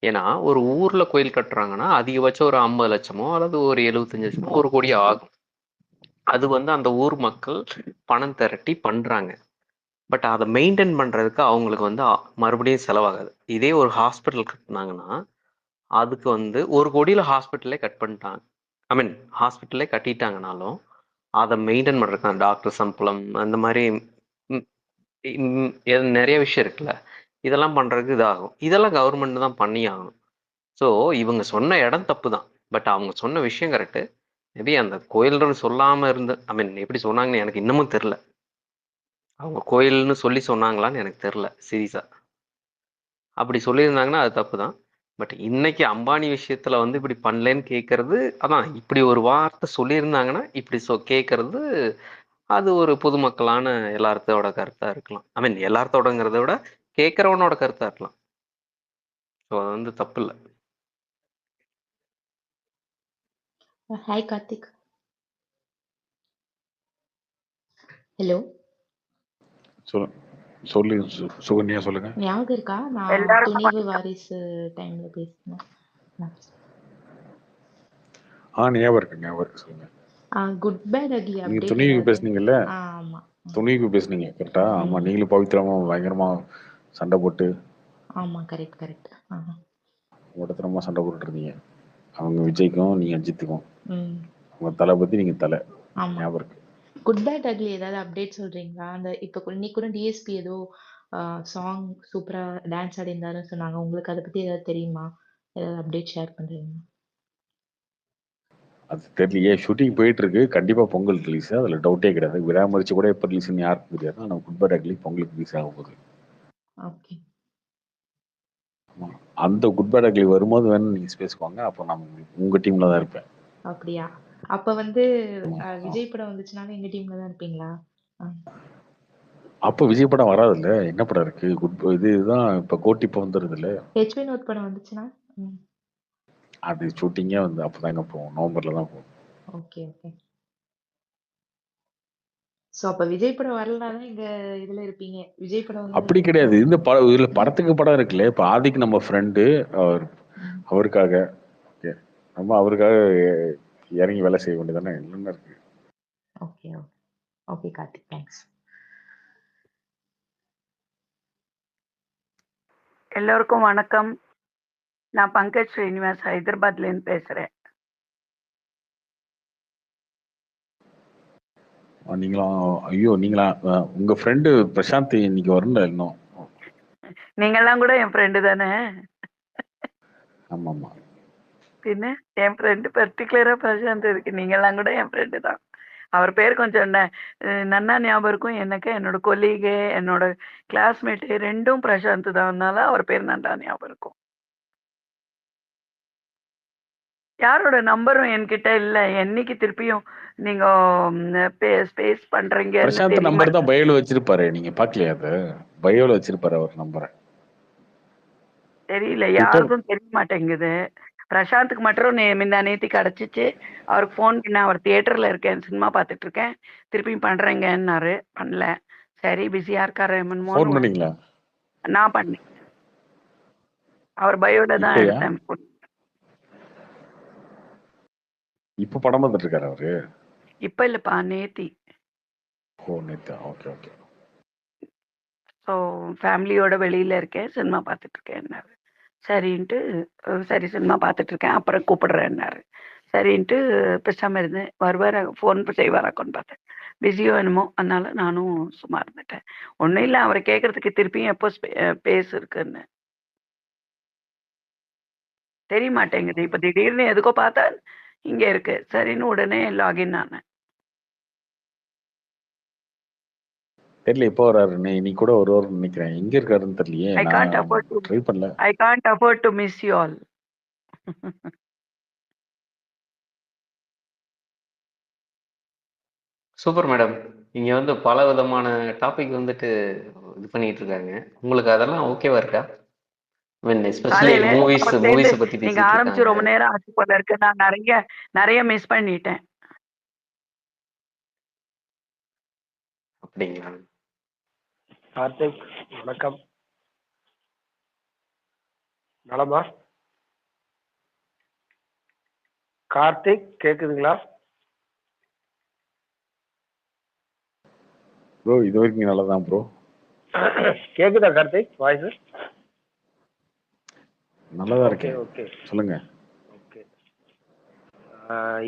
ஏன்னா ஒரு ஊர்ல கோயில் கட்டுறாங்கன்னா அதிகபட்சம் ஒரு 50 லட்சமோ அல்லது ஒரு 75 லட்சமோ 1 கோடி ஆகும். அது வந்து அந்த ஊர் மக்கள் பணம் திரட்டி பண்றாங்க. பட் அதை மெயின்டைன் பண்றதுக்கு அவங்களுக்கு வந்து மறுபடியும் செலவாகாது. இதே ஒரு ஹாஸ்பிட்டல் கட்டினாங்கன்னா அதுக்கு வந்து 1 கோடியில ஹாஸ்பிட்டலே கட் பண்ணிட்டாங்க. ஐ மீன் ஹாஸ்பிட்டலே கட்டிட்டாங்கனாலும் அதை மெயின்டைன் பண்றதுக்கு டாக்டர் சம்பளம் அந்த மாதிரி நிறைய விஷயம் இருக்குல்ல. இதெல்லாம் பண்றதுக்கு இதாகும். இதெல்லாம் கவர்மெண்ட் தான் பண்ணி ஆகணும். ஸோ இவங்க சொன்ன இடம் தப்பு தான். பட் அவங்க சொன்ன விஷயம் கரெக்டு. மேபி அந்த கோயில்னு சொல்லாம இருந்து, ஐ மீன் எப்படி சொன்னாங்கன்னு எனக்கு இன்னமும் தெரில. அவங்க கோயில்னு சொல்லி சொன்னாங்களான்னு எனக்கு தெரில சீரியஸா. அப்படி சொல்லியிருந்தாங்கன்னா அது தப்பு தான். பட் இன்னைக்கு அம்பானி விஷயத்துல வந்து இப்படி பண்ணலன்னு கேட்கறது, அதான் இப்படி ஒரு வார்த்தை சொல்லியிருந்தாங்கன்னா இப்படி கேட்கறது, அது ஒரு பொதுமக்களான எல்லாத்தோட கருத்தா இருக்கலாம். ஐ மீன் எல்லாத்தோடங்கிறத விட கேட்கறவனோட கருத்தா இருக்கலாம். ஸோ அது வந்து தப்பு இல்லை. ஹாய் கார்த்திக். ஹலோ, சொல்லு சுகன்யா, சொல்லுங்க. ஞாபகம் இருக்கா? நான் துணிவு வாரிசு டைம்ல பேசினேன். ஞாபகம் இருக்கு சொல்லுங்க. குட் பேட் அக்லி நீங்க அப்டேட் துணிவுக்கு ஏதாவது? பேசுனீங்கல்ல, ஆமா. துணிவுக்கு பேசுனீங்க கரெக்டா? ஆமா, நீங்களும் பவித்ரமா பயங்கரமா சண்டை போட்டு, ஆமா, கரெக்ட். உடத்தனமா சண்டை போட்டுட்டு இருந்தீங்க. அவங்க விஜய்க்கும் நீங்க அஜித்துக்கும். ம். உங்க தலை பத்தி நீங்க தலை ஆமா. ஞாபகம் இருக்கு. குட் பேட் அக்லி ஏதாவது அப்டேட் சொல்றீங்களா? அந்த இப்ப இன்னைக்கு கூட டிஎஸ்பி ஏதோ சாங் சூப்பரா டான்ஸ் ஆடிருந்தாருன்னு சொன்னாங்க. உங்களுக்கு அதை பத்தி ஏதாவது தெரியுமா? ஏதாவது அப்டேட் ஷேர் பண்றீங்களா? அது தெரியலையே. ஷூட்டிங் போயிட்டு இருக்கு. கண்டிப்பா பொங்கல் ரிலீஸ், அதுல டவுட்டே கிடையாது. விடாமரிச்சு கூட எப்ப ரிலீஸ்னு யாருக்கும் தெரியாது. ஆனா குட் பேட் அக்லி பொங்கலுக்கு ரிலீஸ் ஆக போகுது. ஓகே. அந்த குட் பேட் அக்லி வரும்போது வேணும் நீங்க பேசுவாங்க. அப்போ நான் உங்க டீம்ல தான் இருப்பேன். அப்படியா? அப்ப வந்து விஜய் படம் வந்துச்சுனாலும் எங்க டீம்ல தான் இருப்பீங்களா? அப்போ விஜய் படம் வராது இல்ல. என்ன படம் இருக்கு? இதுதான் இப்ப கோட்டி இப்ப வந்துருது இல்ல. ஹெச் வினோத் படம் வந்துச்சுன்னா அது ஷூட்டிங்கே வந்து அப்பதாங்க போகும், நவம்பர்ல தான் போகும். ஓகே. சோ அப்ப விஜய் படம் வரலனாதான் இங்க இதுல இருப்பீங்க. விஜய் படம் அப்படி கிடையாது. இந்த இதுல படத்துக்கு படம் இருக்குல்ல. இப்ப ஆதிக்கு நம்ம ஃப்ரெண்டு, அவருக்காக நம்ம அவருக்காக இறங்கி வேலை செய்ய வேண்டியதானே. என்ன இருக்கு? Okay Karthik, thanks. எல்லோருக்கும் வணக்கம். நான் பங்கஜ் ஸ்ரீனிவாஸ் ஹைதராபாத்ல இருந்து பேசுறேன். நீங்களா உங்க ஃப்ரெண்டு பிரசாந்த் இன்னைக்கு வரல இன்னும். நீங்கெல்லாம் கூட என் ஃப்ரெண்டு தானே? ஆமாமா. பின்ன என் ஃப்ரெண்டு பர்டிகுலரா பிரசாந்த் இருக்கு. நீங்கெல்லாம் கூட என் ஃப்ரெண்டு தான். அவர் பேர் கொஞ்சம் நன்னா ஞாபகம் இருக்கும் எனக்கு. என்னோட கொலீகு, என்னோட கிளாஸ்மேட்டு ரெண்டும் பிரசாந்த் தான்னால அவர் பேர் நல்லா ஞாபகம் இருக்கும். யாரோட நம்பரும் என்கிட்ட இல்ல. என்னைக்கு திருப்பியும் நீங்க ஸ்பேஸ் பண்றீங்க? பிரசாந்த் நம்பர் தான் பயோல வச்சிருப்பாரு. நீங்க பாக்கலையா? அது பயோல வச்சிருப்பாரு அவர் நம்பரை. தெரியல, யாருக்கும் தெரிய மாட்டேங்குது. பிரசாந்துக்கு மட்டும் முந்தா நேத்தி கிடைச்சிச்சு. அவருக்கு ஃபோன் பண்ண, அவர் தியேட்டர்ல இருக்கேன், சினிமா பார்த்துட்டு இருக்கேன், திருப்பியும் பண்றேங்கன்னாரு. பண்ணல. சரி பிஸியா இருக்காரு என்னமோ. நான் பண்ணேன். அவர் பயோல தான் எடுத்தேன். இப்ப படம் பார்த்துட்டு இருக்காரு அவரு? இப்ப இல்லப்பா, நேத்தி. ஓகே. ஸோ ஃபேமிலியோட வெளியில இருக்கேன், சினிமா பார்த்துட்டு இருக்கேன்னாரு. சரின்ட்டு சரி சினிமா பார்த்துட்டு இருக்கேன், அப்புறம் கூப்பிடுறேன்னாரு. சரின்ட்டு பேசாம இருந்தேன். வருவார், ஃபோன் செய்வாராக்கோன்னு பார்த்தேன். பிஸியோ என்னமோ, அதனால நானும் சும்மா இருந்துட்டேன். ஒன்றும் இல்லை, அவரை கேட்கறதுக்கு திருப்பியும் எப்போ பேஸ் இருக்குன்னு தெரிய மாட்டேங்குது. இப்போ திடீர்னு எதுக்கோ பார்த்தா இங்கே இருக்கு. சரின்னு உடனே லாகின் ஆனேன். தெரியல எப்போ வராரு. நீ கூட வருவாருன்னு நினைக்கிறேன். எங்க இருக்காருன்னு தெரியலையே. I can't afford to miss you all. Super madam. இங்க வந்து பல விதமான டாபிக் வந்துட்டு இது பண்ணிட்டு இருக்காங்க. உங்களுக்கு அதெல்லாம் ஓகேவா இருக்கா? மூவிஸ் பத்தி நீங்க ஆரம்பிச்சு ரொம்ப நேரம் ஆச்சு போல இருக்கு. நான் நிறைய மிஸ் பண்ணிட்டேன். அப்படிங்களா? கார்த்திக் வணக்கம். நலமா? கார்த்திக் கேக்குதுங்களா ப்ரோ? இது வரைக்கும் நல்லதான் ப்ரோ. கேக்குதா கார்த்திக் வாய்ஸ்? நல்லதா இருக்கேன். ஓகே சொல்லுங்க. ஓகே.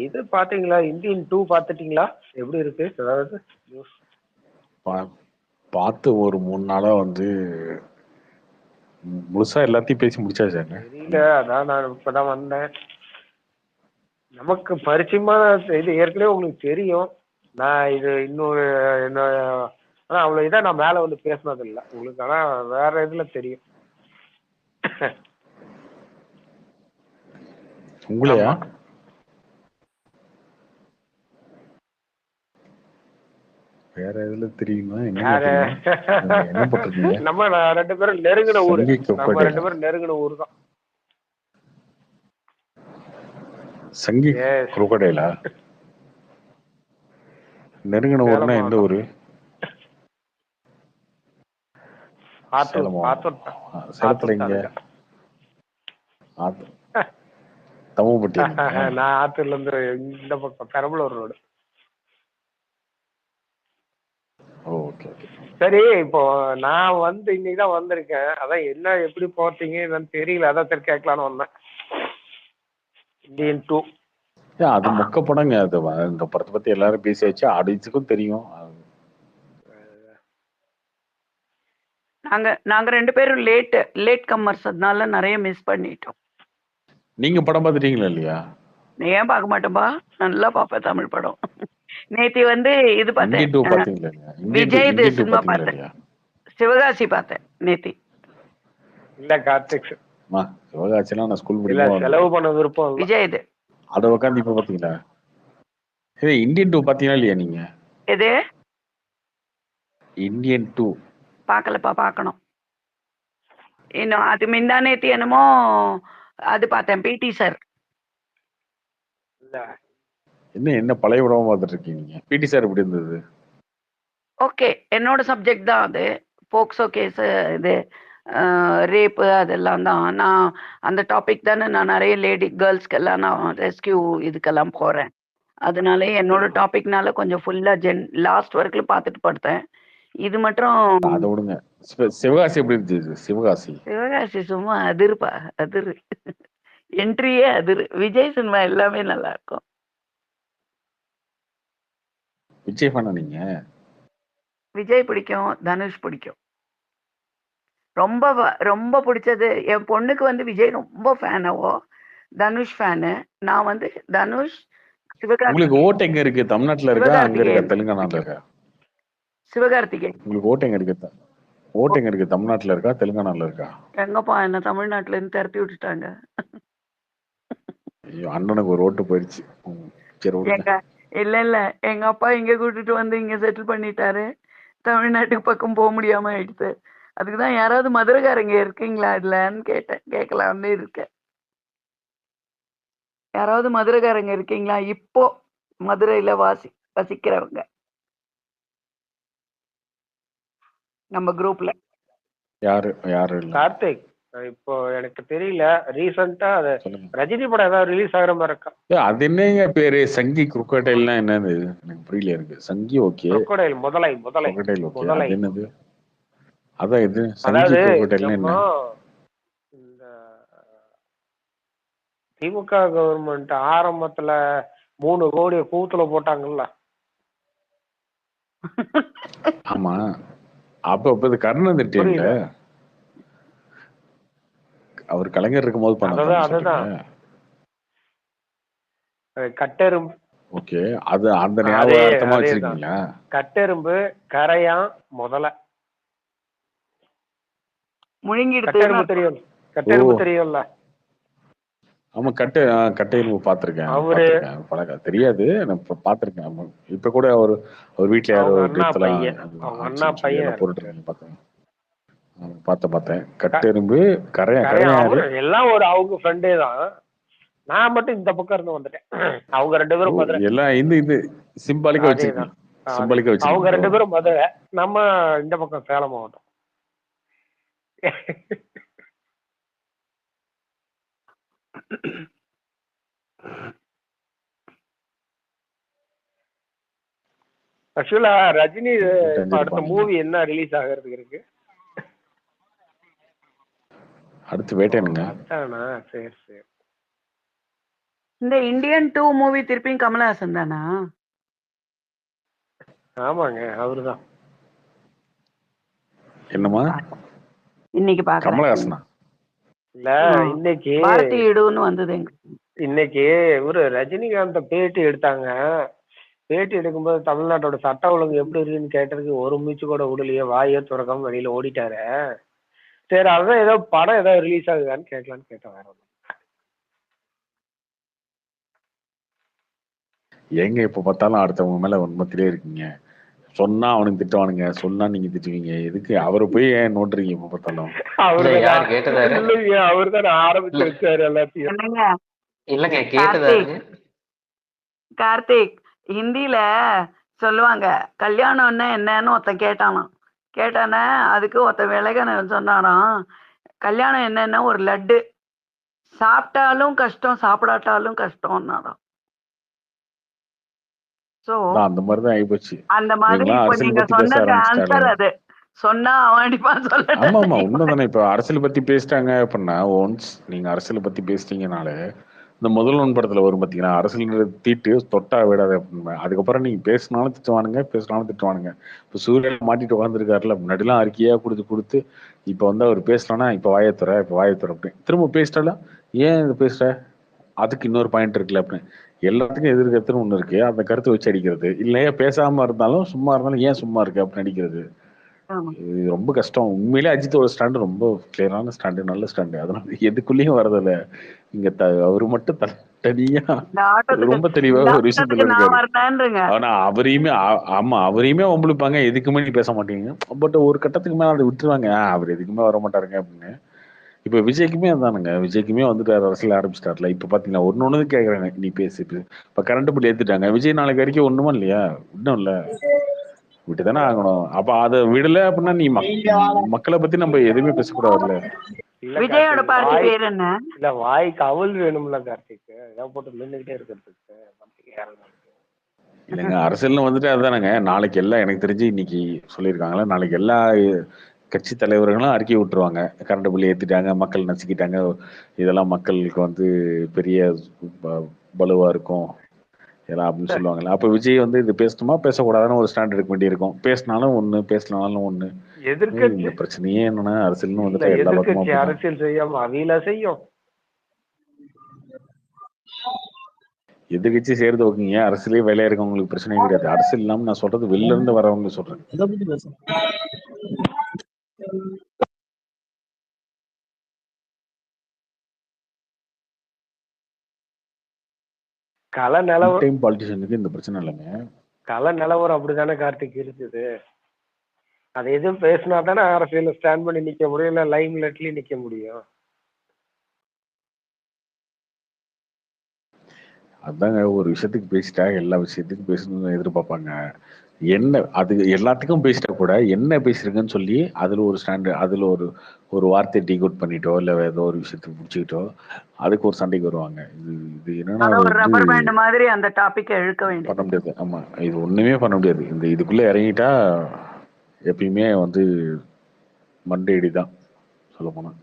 இது பாத்தீங்களா? இந்தியன் 2 பாத்துட்டீங்களா? எப்படி இருக்கு? ஏதாவது நியூஸ்? பார்த்து ஒரு 3 நாளா வந்து முழுசா எல்லாத்தையும் பேசி முடிச்சாச்சாங்க? தெரியல, அதான் நான் இப்பதான் வந்தேன். நமக்கு பரிச்சயமான இது ஏற்கனவே உங்களுக்கு தெரியும். நான் இது இன்னொரு என்ன, ஆனா அவ்வளவு இதா நான் மேல வந்து பேசினது இல்லை உங்களுக்கு, ஆனா வேற இதுல தெரியும். உங்களையா? ஆமா. வேற எதுல தெரியுமா? என்ன யாரு? தெரியும்? என்ன போட்டிருக்கீங்க? நம்ம ரெண்டு பேரும் நெருங்கின ஊரு. சங்கி நம்ம crocodile. ரெண்டு பேரும் நெருங்கின ஊரு தான். சங்கி Yes. crocodile-ஆ? நெருங்கின ஊர்னா சேலம் எந்த மாவட்டம். ஊரு? ஆத்தூர். சேலம் மாவட்டம். ஆத்தூர். சேலத்துல எங்க? தாலுகா. ஆத்தூர். தமுப்பட்டி. நான் ஆத்தூர்ல இருந்து இந்த பக்கம் பெரம்பலூர் ரோடு. Okay okay. சரி, இப்போ நான் வந்து இன்னைக்குதான் வந்திருக்கேன். அதான் என்ன எப்படி போட்டீங்க என்னன்னு தெரியல, அதான் சரி கேட்கலான்னு வந்தேன். இந்தியன் 2. அது மொக்க படங்க. அது இந்த படத்தை பத்தி எல்லாரும் பேசியாச்சு, ஆடியன்ஸுக்கும் தெரியும். நாங்க 2 பேரும் லேட் கம்மர்ஸ், அதனால நிறைய மிஸ் பண்ணிட்டோம். நீங்க படம் பார்த்துட்டீங்களா இல்லையா? ஏன் பார்க்க மாட்டோம்பா, நல்லா பார்ப்பேன் தமிழ் படம். நேத்தி வந்து இது பார்த்தேன், இந்தியன் 2 பாத்தீங்களா இல்லையா? விஜய் இந்தியன் 2 சினிமா பாத்தீங்களா பார்த்தேன், இல்லையா? சிவகாசி பார்த்தேன் நேத்தி. இல்ல கார்த்திக், சிவகாசிலாம் நான் ஸ்கூல் இல்ல படிக்கும் செலவு பண்ண விருப்பம் இல்ல. விஜய் இது அதை உட்காந்து இப்ப பாத்தீங்களா? இந்தியன் 2 பாத்தீங்களா இல்லையா நீங்க? எது இந்தியன் 2 பார்க்கலப்பா, பார்க்கணும் இன்னும். அது முந்தா நேத்தி என்னமோ அது பார்த்தேன், பிடி சார். இல்ல என்ன பழைய படமா பார்த்துட்டு இருக்கீங்க? பிடி சார் எப்படி இருந்தது? ஓகே, என்னோட சப்ஜெக்ட் தான் அது. போக்சோ கேஸ், இது ரேப்பு, அதெல்லாம் தான். நான் அந்த டாபிக் தானே, நான் நிறைய லேடி கேர்ள்ஸ்க்கெல்லாம் நான் ரெஸ்கியூ இதுக்கெல்லாம் போகிறேன். அதனால என்னோட டாபிக்னால கொஞ்சம் ஃபுல்லாக லாஸ்ட் வரைக்கும் பார்த்துட்டு படுத்தேன். இது மட்டும் அதை விடுங்க. சிவகாசி எப்படி இருந்துச்சு? சிவகாசி சும்மா அதிருப்பா, அதிரு. என்ட்ரியே அதிரு. விஜய் சினிமா எல்லாமே நல்லா இருக்கும். விஜய் ஃபேனா நீங்க? விஜய் பிடிக்கும், தனுஷ் பிடிக்கும். ரொம்ப ரொம்ப பிடிச்சது என் பொண்ணுக்கு வந்து விஜய் ரொம்ப ஃபேனாவோ, தனுஷ் ஃபேனு. நான் வந்து தனுஷ், உங்களுக்கு ஓட்டு எங்க இருக்கு? தமிழ்நாட்டுல இருக்கா, அங்க இருக்கா, தெலுங்கானால இருக்கா? சிவகார்த்திகேயன். உங்களுக்கு ஓட்டு எங்க இருக்கு? ஓட்டு எங்க இருக்கு? தமிழ்நாட்டுல இருக்கா, தெலுங்கானால இருக்கா? எங்கப்பா, என்ன தமிழ்நாட்டுல இருந்து திரட்டி விட்டுட்டாங்க. ஐயோ, அண்ணனுக்கு ஒரு ஓட்டு போயிடுச்சு. சரி விடுங்க. இல்ல எங்க அப்பா இங்க கூட்டிட்டு வந்து இங்க செட்டில் பண்ணிட்டாரு. தமிழ்நாட்டுக்கு பக்கம் போக முடியாம ஆயிடுச்சு. அதுக்குதான் யாராவது மதுரைக்காரங்க இருக்கீங்களா இதுலன்னு கேட்கலாம்னு இருக்கேன். யாராவது மதுரைக்காரங்க இருக்கீங்களா இப்போ மதுரையில வசிக்கிறவங்க நம்ம குரூப்ல? யாரு இல்ல. கார்த்திக், இப்போ எனக்கு தெரியல, ரீசெண்டா அது ரஜினி படம் ஏதாவது ரிலீஸ் ஆகுற மாதிரி இருக்கா? அது என்னங்க பேரு? சங்கி குரோக்கடைல்னா என்னது? எனக்கு புரியல. இருக்கு சங்கி ஓகே, crocodile முதலை குரோக்கடைல் ஓகே, முதலை. அது என்னது? அதான் இது சங்கி அதாவது குரோக்கடைல்னா என்ன? இந்த திமுக கவர்மெண்ட் ஆரம்பத்துல 3 கோடி கூத்துல போட்டாங்கல்ல. ஆமா, அப்ப இது கருணாநிதி அவர் கலைஞர் இருக்கும்போது அதுதான் கட்டெரும்பு. ஓகே, அது அந்த ஞாபகார்த்தமா வச்சிருக்கீங்களா? கட்டெரும்பு, கரையான், முதலை. முழுங்கிடுது தெரியும், கட்டெரும்பு தெரியும்ல? ஆமா, கட்டையெரும்பு பாத்திருக்கேன். தெரியாது, நான் பாத்திருக்கேன். இப்ப கூட அவர் வீட்டுல யாரோ அண்ணா பையன் போட்டுருக்கீங்க, பார்த்தேன். கட்டெரும்பு, கரையான் எல்லாம் ஒரு அவங்க ஃப்ரெண்டே தான். நான் மட்டும் இந்த பக்கம் இருந்து வந்துட்டேன். அவங்க 2 பேரும் மதுரை. எல்லாம் இது சிம்பாலிக்கா வச்சிருக்கீங்க. அவங்க 2 பேரும் மதுரை, நம்ம இந்த பக்கம் சேலம் மாவட்டம். ஆக்சுவலா ரஜினி அடுத்த மூவி என்ன ரிலீஸ் ஆகிறதுக்கு இருக்கு? அடுத்து வேட்டையனுங்க. சரி சரி. இந்த இந்தியன் 2 மூவி திருப்பியும் கமலஹாசன் தானா? ஆமாங்க, அவருதான். என்னமா? இன்னைக்கு பாக்குறேன். கமலஹாசனா? இல்ல இன்னைக்கு பாரதி இடுன்னு வந்தது எங்களுக்கு. இன்னைக்கு ஒரு ரஜினிகாந்த பேட்டி எடுத்தாங்க. பேட்டி எடுக்கும்போது தமிழ்நாட்டோட சட்ட ஒழுங்கு எப்படி இருக்குன்னு கேட்டதுக்கு ஒரு மூச்சு கூட விடலையே, வாயே துறக்காம வெளியில ஓடிட்டாரு. சரி அதான் ஏதோ படம் ஏதாவது ரிலீஸ் ஆகுதான்னு கேட்கலான்னு கேட்டேன். வேற ஒண்ணும். ஏங்க எப்ப பார்த்தாலும் அடுத்தவங்க மேல உண்மத்திலே இருக்கீங்க. சொன்னா அவனுக்கு திட்டுவானுங்க, சொன்னா நீங்க திட்டுவீங்க. எதுக்கு அவரை போய் ஏன் நோட்டுறீங்க எப்ப பார்த்தாலும்? யார் கேட்டதாரு? இல்லைங்க அவர்தான் ஆரம்பிச்சு வச்சாரு எல்லாத்தையும். என்னங்க இல்லங்க கேட்டதாருங்க. கார்த்திக் ஹிந்தில சொல்லுவாங்க, கல்யாணம்னா என்னன்னு ஒருத்தன் கேட்டானாம். கேட்டானே அதுக்கு ஒருத்தன் விலகன சொன்னானாம், கல்யாணம் என்னன்னா ஒரு லட்டு, சாப்பிட்டாலும் கஷ்டம் சாப்பிடாட்டாலும் கஷ்டம்னாராம். சோ அந்த மாதிரிதான் ஆயிப்போச்சு. அந்த மாதிரி இவங்கெல்லாம் இப்ப அரசியல் நீங்க பத்தி பேச சொன்னது ஆன்சர் ஆரம்பிச்சிட்டாங்க. அது. சொன்னா அவன் அடிப்பான் ஆமா சொல்ல. ஆமா உண்மைதானே. இப்ப அரசியல் பத்தி பேசிட்டாங்க அப்படின்னா, ஒன்ஸ் நீங்க அரசியல் பத்தி பேசிட்டீங்கனாலே, இந்த முதல்வன் படத்துல வரும் பாத்தீங்கன்னா, அரசியல் தீட்டு தொட்டா விடாது அப்படின்னு. அதுக்கப்புறம் நீங்க பேசினாலும் திட்டுவானுங்க, பேசினாலும் திட்டுவானுங்க. இப்ப சூரியன் மாட்டிட்டு உட்காந்துருக்காருல, முன்னாடிலாம் அறிக்கையா கொடுத்து கொடுத்து, இப்ப வந்து அவர் பேசலாம்னா இப்ப வாயத்துற அப்படின்னு திரும்ப பேசிட்டாலும், ஏன் இது பேசுற, அதுக்கு இன்னொரு பாயிண்ட் இருக்குல்ல அப்படின்னு. எல்லாத்துக்கும் எதிர்கருத்துன்னு ஒண்ணு இருக்கு, அந்த கருத்தை வச்சு அடிக்கிறது. இல்லையா பேசாம இருந்தாலும் சும்மா இருந்தாலும் ஏன் சும்மா இருக்கு அப்படின்னு அடிக்கிறது. இது ரொம்ப கஷ்டம். உண்மையிலே அஜித்தோட ஸ்டாண்டு ரொம்ப கிளியரான ஸ்டாண்டு, நல்ல ஸ்டாண்டு. அதனால எதுக்குள்ளேயும் வரதில்ல. இங்க அவரு மட்டும் தனியா ரொம்ப தெளிவா ஒரு விஷயத்துல இருக்காரு. ஆனா அவரையுமே ஆமா அவரையுமே ஒம்பளுப்பாங்க, எதுக்குமே நீ பேச மாட்டீங்க. பட் ஒரு கட்டத்துக்கு மேல அதை விட்டுருவாங்க, அவர் எதுக்குமே வர மாட்டாருங்க அப்படின்னு. இப்ப விஜய்க்குமே அதானுங்க, விஜய்க்குமே வந்துட்டாரு, அரசியல் ஆரம்பிச்சிட்டாருல. இப்ப பாத்தீங்கன்னா ஒன்னு கேக்குறாங்க, நீ பேசு. இப்ப கரண்ட் பில் ஏத்துட்டாங்க, விஜய் நாளைக்கு வரைக்கும் ஒண்ணுமா இல்லையா, இன்னும் இல்ல, விட்டுதானே ஆகணும். அப்ப அதை விடல அப்படின்னா நீ மக்களை பத்தி நம்ம எதுவுமே பேசக்கூடாதுல்ல. விஜயோட பார்ட்டி பேர் என்ன? இல்ல வாய்க்கு அவள் வேணும்ல கார்த்திக், ஏதாவது போட்டு நின்றுகிட்டே இருக்கிறதுக்கு. இல்லைங்க அரசியல்னு வந்துட்டு அதுதானங்க. நாளைக்கு எல்லாம் எனக்கு தெரிஞ்சு இன்னைக்கு சொல்லியிருக்காங்களா, நாளைக்கு எல்லா கட்சி தலைவர்களும் அறிக்கை விட்டுருவாங்க, கரண்ட் பில் ஏத்திட்டாங்க, மக்கள் நசுக்கிட்டாங்க, இதெல்லாம் மக்களுக்கு வந்து பெரிய பலுவா இருக்கும் இதெல்லாம் அப்படின்னு சொல்லுவாங்கல்ல. அப்ப விஜய் வந்து இது பேசணுமா பேசக்கூடாதுன்னு ஒரு ஸ்டாண்ட் எடுக்க வேண்டியிருக்கும். பேசினாலும் ஒண்ணு பேசினாலும் ஒண்ணு. இந்த பிரச்சனையே என்னன்னா அரசியல்னு வந்துட்டு எல்லா பக்கமும் அரசியல் செய்யாம அவியல செய்யும். எதிர்கட்சி சேர்ந்து வைக்கீங்க, அரசியலே வேலையா இருக்கவங்களுக்கு பிரச்சனையும் கிடையாது. அரசியல் இல்லாம நான் சொல்றது வெளில இருந்து வரவங்க சொல்றேன். கல நிலவரம் பாலிட்டிஷியனுக்கு இந்த பிரச்சனை இல்லைங்க. கல நிலவரம் அப்படித்தானே கார்த்திக் இருக்குது. அது எதுவும் பேசினா தானே அரசியல் ஸ்டாண்ட் பண்ணி நிக்க முடியும், இல்ல லைம் லைட்லயும் நிக்க முடியும். அதாங்க ஒரு விஷயத்துக்கு பேசிட்டா எல்லா விஷயத்துக்கும் பேசணும்னு எதிர்பார்ப்பாங்க. என்ன அது எல்லாத்துக்கும் பேசிட்டா கூட என்ன பேசுறீங்கன்னு சொல்லி அதுல ஒரு ஸ்டாண்டு, அதுல ஒரு வார்த்தையை டீகோட் பண்ணிட்டோ இல்ல ஏதோ ஒரு விஷயத்துக்கு பிடிச்சிக்கிட்டோ அதுக்கு ஒரு சண்டைக்கு வருவாங்க. இது என்னன்னா ரப்பர் பேண்ட் மாதிரி அந்த டாபிக் இழுக்க வேண்டியது பண்ண முடியாது. ஆமா இது ஒண்ணுமே பண்ண முடியாது. இதுக்குள்ள இறங்கிட்டா எப்பயுமே வந்து மண்டையடி தான் சொல்ல போனா.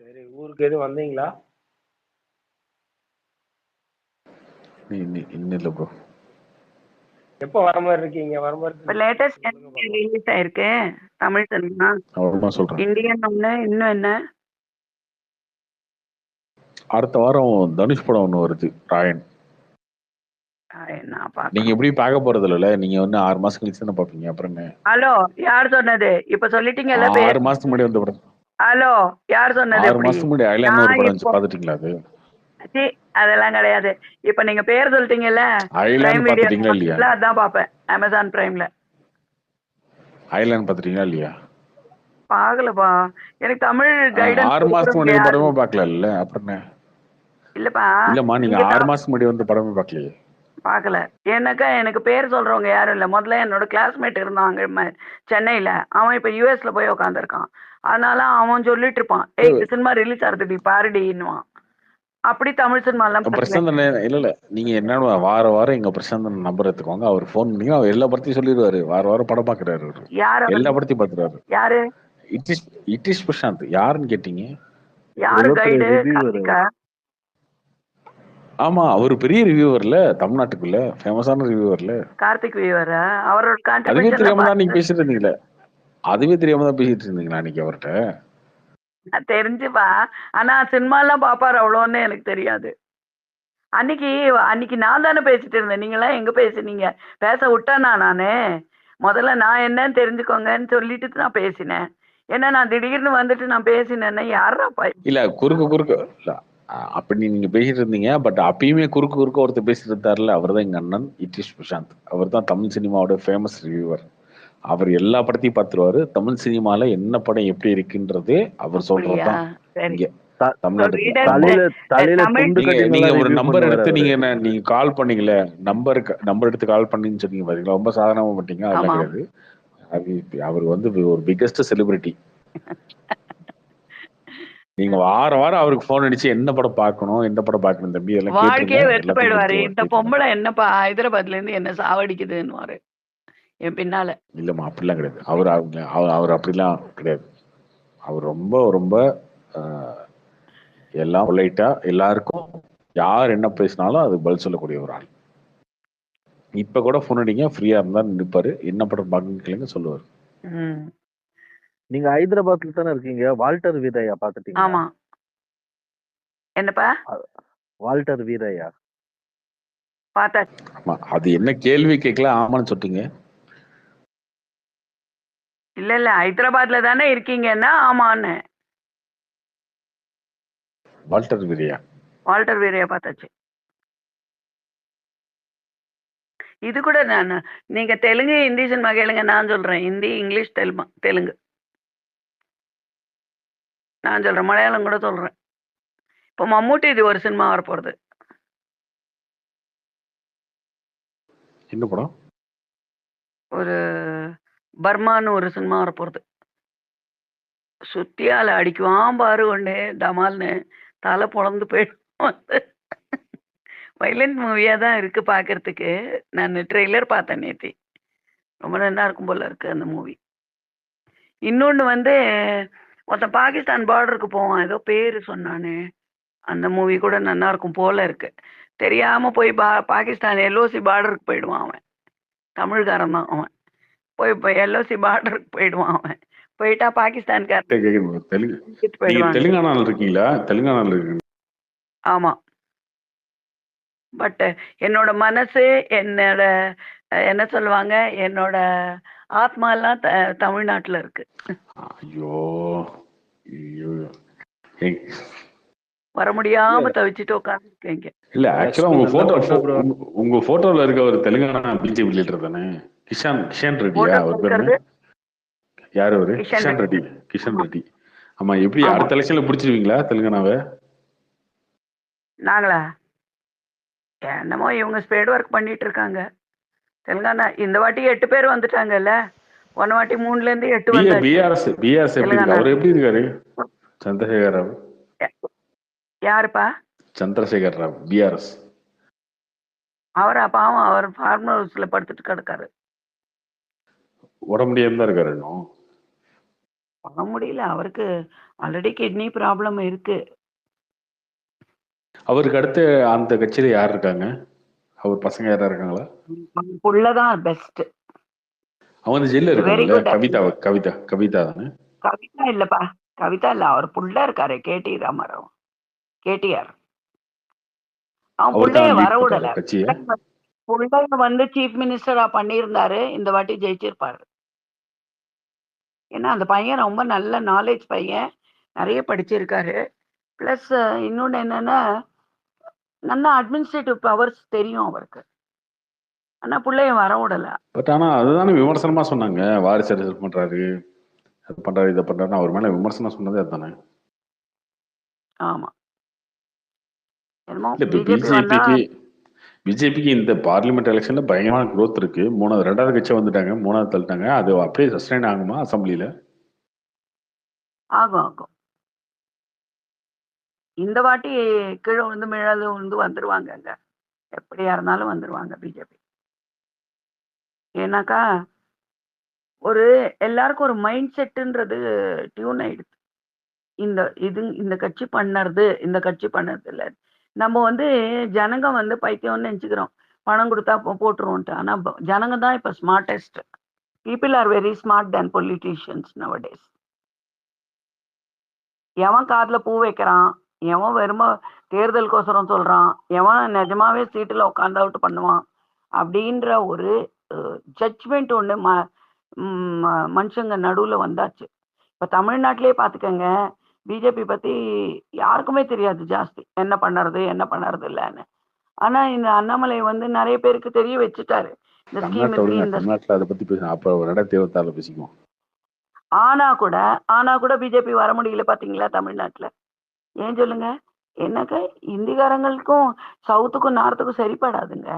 சரி ஊருக்கு எதுவும் வந்தீங்களா? இன்னும் இல்ல ப்ரோ. எப்போ வர மாதிரி இருக்கீங்க? வர மாதிரி லேட்டஸ்ட் ரிலீஸ் ஆயிருக்கு தமிழ் சினிமா. அவ்வளவுமா சொல்றேன். இந்தியன் ஒண்ணு, இன்னும் என்ன அடுத்த வாரம் தனுஷ் படம் ஒண்ணு வருது, ராயன். நீங்க எப்படி பார்க்க போறது இல்ல, நீங்க வந்து 6 மாசம் கழிச்சு தானே பாப்பீங்க. அப்புறம் என்ன? ஹலோ யார் சொன்னது? இப்ப சொல்லிட்டீங்கல்ல 6 மாசத்துக்கு முன்னாடி வந்த படம். ஹலோ யார் சொன்னது? 6 மாசத்துக்கு முன்னாடி ஐலாண்ட் ஒரு படம் வந்து பாத்துட்டீங்களா? அது அதெல்லாம் கிடையாது. இப்ப நீங்க பேர் சொல்லிட்டீங்கல்ல, ஐலாண்ட் பாத்துட்டீங்களா இல்லையா? அதான் பாப்பேன் அமேசான் பிரைம்ல. ஐலாண்ட் பாத்துட்டீங்களா இல்லையா? பாக்கலப்பா, எனக்கு தமிழ் கைடன்ஸ் 6 மாசத்துக்கு முன்னாடி படமே பார்க்கல இல்ல. அப்புறம் என்ன? இல்லப்பா இல்லம்மா நீங்க 6 மாசத்துக்கு முன்னாடி வந்து படமே பார்க்கலையே. பாக்கல. ஏன்னாக்கா எனக்கு பேர் சொல்றவங்க யாரும் இல்ல. முதல்ல என்னோட கிளாஸ்மேட் இருந்தாங்க சென்னையில, அவன் இப்ப யூஎஸ்ல போய் உட்காந்துருக்கான். அதனால அவன் சொல்லிட்டு இருப்பான், ஏய் சினிமா ரிலீஸ் ஆகுதுடி பாருடின்னுவான். அப்படி தமிழ் சினிமா எல்லாம் பிரசாந்தன் இல்ல நீங்க என்ன வாரம் எங்க பிரசாந்தன் நம்பர் எடுத்துக்கோங்க, அவர் போன் பண்ணி அவர் எல்லா படத்தையும் சொல்லிடுவாரு. வாரம் படம் பாக்குறாரு, எல்லா படத்தையும் பாத்துறாரு. யாரு? It is Prashanth. யாருன்னு கேட்டீங்க? யாரு கைடு? ஆமா அவர் பெரிய ரிவ்யூவர்ல, தமிழ்நாட்டுக்குள்ள ஃபேமஸான ரிவ்யூவர்ல. கார்த்திக் வீவரா? அவரோட அதுவே கான்ட்ரிபியூஷன்லாம் தெரியாம தான் நீங்க பார்த்து பேசிட்டு இருந்தீங்களே. அதுவே தெரியாம தான் பேசிட்டு இருந்தீங்களா அன்னைக்கு அவர்ட்ட? நான் தெரிஞ்சுப்பா. ஆனா சினிமாலாம் பாப்பாரு அவ்வளோன்னு எனக்கு தெரியாது. அன்னைக்கு அன்னைக்கு நான் தானே பேசிட்டு இருந்தேன். நீங்களாம் எங்க பேசுனீங்க? பேச விட்டேனா நானு? முதல்ல நான் என்னன்னு தெரிஞ்சுக்கோங்கன்னு சொல்லிட்டு நான் பேசினேன். ஏன்னா நான் திடீர்னு வந்துட்டு நான் பேசினேன்னா யாரா இல்ல குறுக்க இல்ல அப்படி நீங்க பேசிட்டு இருந்தீங்க. பட் அப்பயுமே குறுக்க ஒருத்தர் பேசிட்டு இருந்தாருல, அவர் தான் எங்க அண்ணன் இட்டிஷ் பிரசாந்த். அவர் தான் தமிழ் சினிமாவோட ஃபேமஸ் ரிவ்யூவர். அவர் எல்லா படத்தையும் பார்த்துருவாரு. தமிழ் சினிமால என்ன படம் எப்படி இருக்குன்றதே அவர் சொல்றதுதான். சரி. இங்க So தமிழ்நாட்டுக்குள்ள. readers தமிழ் நீங்க ஒரு நம்பர் எடுத்து நீங்க கால் பண்ணீங்களே, நம்பர் எடுத்து கால் பண்ணீங்கன்னு சொன்னீங்க பாத்தீங்களா, ரொம்ப சாதாரணமா பண்ணிட்டீங்க. அதெல்லாம் ஆமா. கிடையாது. அவர் வந்து ஒரு பிக்கெஸ்ட் செலிபிரிட்டி. நீங்க வாரம் அவருக்கு போன் அடிச்சு என்ன படம் பார்க்கணும், என்ன படம் பார்க்கணும் தம்பி எல்லாம் வாழ்க்கையே கேட்டுருங்க. வெறுத்து எல்லாத்தையும் போயிடுவாரு. இந்த கொடுத்துருவாரு. பொம்பளை என்னப்பா ஹைதராபாத்ல இருந்து என்ன சாவடிக்குதுன்னுவாரு என் பின்னால. இல்லம்மா அப்படிலாம் கிடையாது. அவர் அப்படிலாம் கிடையாது. அவர் ரொம்ப ரொம்ப எல்லாம் பொலைட்டா எல்லாருக்கும் யார் என்ன பேசினாலும் அது பதில் சொல்லக்கூடிய ஒரு ஆள். இப்ப கூட போன் அடிங்க, ஃப்ரீயா இருந்தா நிப்பாரு. என்ன படம் பார்க்கணும்னு சொல்லுவாரு. நீங்க ஹைதராபாத்ல தானே இருக்கீங்க? வால்டர் வீரையா பாத்துட்டீங்களா? ஆமா. என்னப்பா? வால்டர் வீரையா பார்த்தா ஆமா, அது என்ன கேள்வி கேட்கல, ஆமான்னு சொல்லிட்டீங்க. இல்ல ஹைதராபாத்ல தானே இருக்கீங்கன்னா ஆமான்னு. வால்டர் வீரையா? வால்டர் வீரையா பார்த்தாச்சு. இது கூட நீங்க தெலுங்கு ஹிந்தி சினிமா கேளுங்க, நான் சொல்றேன். ஹிந்தி இங்கிலீஷ் தெலுங்கு நான் சொல்றேன். மலையாளம் கூட சொல்றேன். இப்போ மம்மூட்டி இது ஒரு சினிமா வரப்போறது. என்ன படம்? ஒரு பர்மான்னு ஒரு சினிமா வரப்போறது. சுத்தியால அடிக்குவான் பாரு ஒண்ணு டமால்னு தலை பொழந்து போயிடும். வைலண்ட் மூவியா தான் இருக்கு பாக்குறதுக்கு. நான் ட்ரெய்லர் பார்த்தேன் நேத்தி. ரொம்ப நல்லா இருக்கும் போல இருக்கு அந்த மூவி. இன்னொன்னு வந்து ஒருத்தன் பாகிஸ்தான் பார்டருக்கு போவான், ஏதோ பேரு சொன்னானே, அந்த மூவி கூட நல்லா இருக்கும் போல இருக்கு. தெரியாம போய் பாகிஸ்தான் எல்ஓசி பார்டருக்கு போயிடுவான் அவன். தமிழ்காரன் தான் அவன். போய் எல்ஓசி பார்டருக்கு போயிடுவான் அவன். போயிட்டா பாகிஸ்தான்காரன் தெலுங்கானால இருக்கீங்களா? தெலுங்கானால இருக்கீங்க? ஆமா. பட் என்னோட மனசு, என்னோட என்ன சொல்லுவாங்க, என்னோட ஆத்மா எல்லாம் தமிழ்நாட்டுல இருக்கு. ஐயோ வர முடியாம தவிச்சுட்டு உட்காந்துருக்கீங்க. இல்ல ஆக்சுவலா உங்க போட்டோல இருக்க ஒரு தெலுங்கானா பிஜேபி லீடர் தானே? கிஷான் ரெட்டியா அவர் பேரு? யாரு அவரு? கிஷான் ரெட்டி. ஆமா. எப்படி அடுத்த எலெக்ஷன்ல பிடிச்சிருவீங்களா தெலுங்கானாவை? நாங்களா? என்னமோ இவங்க ஸ்பேட் ஒர்க் பண்ணிட்டு இருக்காங்க தெலுங்கானா. இந்த வாட்டி 8 பேர் வந்துட்டாங்கல்ல. போன வாட்டி 3ல இருந்து 8 வந்தாச்சு. பிஆர்எஸ் எப்படி இருக்கு? அவர் எப்படி இருக்காரு? சந்திரசேகர் ராவ். யாருப்பா? சந்திரசேகர் ராவ் பிஆர்எஸ். அவரா? பாவம், அவர் ஃபார்மர் ஹவுஸ்ல படுத்துட்டு கிடக்காரு. உடம்பு முடியாம தான் இருக்காரு இன்னும். பண்ண முடியல, அவருக்கு ஆல்ரெடி கிட்னி ப்ராப்ளம் இருக்கு. அவருக்கு அடுத்து அந்த கட்சியில யார் இருக்காங்க? அவர் பசங்க யாரா இருக்காங்களா? புள்ளதான் பெஸ்ட். அவங்க ஜெயில இருக்காங்கல்ல. கவிதா தானே? கவிதா இல்லப்பா, கவிதா இல்ல, அவர் புள்ள இருக்காரு. ராமாராவ் கேடிஆர். அவன் புள்ளைய வர விடல. புள்ளைய வந்து சீஃப் மினிஸ்டரா பண்ணியிருந்தாரு. இந்த வாட்டி ஜெயிச்சிருப்பாரு. ஏன்னா அந்த பையன் ரொம்ப நல்ல நாலேஜ் பையன், நிறைய படிச்சிருக்காரு. பிளஸ் இன்னொன்னு என்னன்னா, நல்ல அட்மினிஸ்ட்ரேட்டிவ் பவர்ஸ் தெரியும் அவருக்கு. ஆனா பிள்ளைய வர விடல. பட் ஆனா அதுதானே விமர்சனமா சொன்னாங்க. வாரிசு அரசியல் பண்றாரு, அது பண்றாரு, இதை பண்றாரு. அவர் மேல விமர்சனம் சொன்னதே அதுதானே. ஆமா. பிஜேபிக்கு இந்த பார்லிமெண்ட் எலெக்ஷன்ல பயங்கரமான growth இருக்கு. 2வது கட்சியா வந்துட்டாங்க, 3வது தள்ளிட்டாங்க. அது அப்படியே சஸ்டைன் ஆகுமா அசம்பிளில? ஆகும். இந்த வாட்டி கீழே விழுந்து மேலே விழுந்து வந்துருவாங்க. எப்படியா இருந்தாலும் வந்துருவாங்க பிஜேபி. ஏன்னாக்கா ஒரு எல்லாருக்கும் ஒரு மைண்ட் செட்டுன்றது டியூன் ஆயிடுது. இந்த கட்சி பண்ணறது, இந்த கட்சி பண்ணறது இல்லை. நம்ம வந்து ஜனங்க வந்து பைத்தியம்னு நினைச்சுக்கிறோம், பணம் கொடுத்தா போட்டுருவோன்ட்டு. ஆனா ஜனங்க தான் இப்ப smartest. People are very smart than politicians nowadays. எவன் காதுல பூ வைக்கிறான், எவன் வெறும தேர்தலுக்கோசரம் சொல்றான், எவன் நிஜமாவே சீட்டுல உட்காந்து அவுட் பண்ணுவான் அப்படின்ற ஒரு ஜட்ஜ்மெண்ட் ஒண்ணு மனுஷங்க நடுவுல வந்தாச்சு. இப்ப தமிழ்நாட்டிலேயே பாத்துக்கங்க, பிஜேபி பத்தி யாருக்குமே தெரியாது ஜாஸ்தி, என்ன பண்ணுறது இல்லைன்னு. ஆனா இந்த அண்ணாமலை வந்து நிறைய பேருக்கு தெரிய வச்சுட்டாரு இந்த ஸ்கீம் இருக்கு, இந்த தமிழ்நாட்டுல அதை பத்தி பேச அப்ப 2026 பேசிக்குவோம். ஆனா கூட பிஜேபி வர முடியல பாத்தீங்களா தமிழ்நாட்டுல. ஏன் சொல்லுங்க? என்னக்க இந்திக்காரங்களுக்கும் சவுத்துக்கும் நார்த்துக்கும் சரிப்படாதுங்க.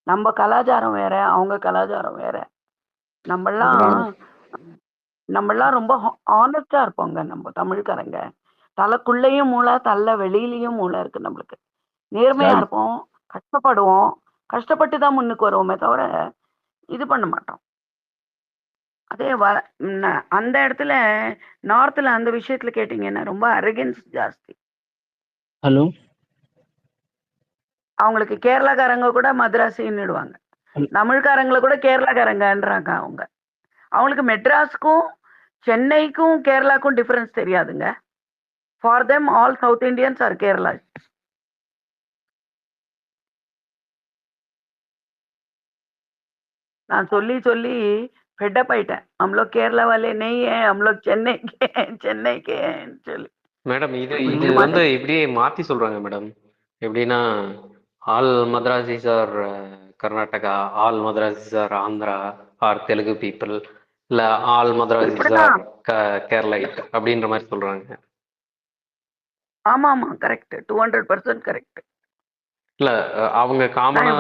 நம்ம கலாச்சாரம் வேற, அவங்க கலாச்சாரம் வேற. நம்மெல்லாம் ரொம்ப ஆனஸ்டா இருப்போங்க. நம்ம தமிழ்காரங்க தலைக்குள்ளேயும் மூளை, தள்ள வெளியிலயும் மூளை இருக்கு. நம்மளுக்கு நேர்மையா இருப்போம், கஷ்டப்படுவோம், கஷ்டப்பட்டு தான் முன்னுக்கு வருவோமே தவிர இது பண்ண மாட்டோம். அதே அந்த இடத்துல நார்த்ல அந்த விஷயத்துல கேட்டீங்கன்னா ரொம்ப அரகன்ஸ் ஜாஸ்தி. ஹலோ, அவங்களுக்கு கேரளாக்காரங்க கூட மദ്രാസിன்னுடுவாங்க, தமிழ்காரங்களை கூட கேரளாக்காரங்கன்றாங்க. அவங்களுக்கு மெட்ராஸுக்கும் சென்னைக்கும் கேரளாக்கும் டிஃபரன்ஸ் தெரியாதுங்க. For them all south Indians are Kerala. நான் சொல்லி சொல்லி ஃபெட்டப் ஆயிட்டேன். हम लोग केरला वाले नहीं है, हम लोग சென்னை के சொல்லி. மேடம் இது வந்து இப்படியே மாத்தி சொல்றாங்க மேடம். எப்படின்னா all Madrasis are Karnataka, all Madrasis are Andhra are Telugu people, இல்ல ஆல் மദ്രാസീസ് ஆர் கேரளைட் அப்படின்ற மாதிரி சொல்றாங்க. ஆமா ஆமா, கரெக்ட், 200% கரெக்ட். இல்ல அவங்க காமனா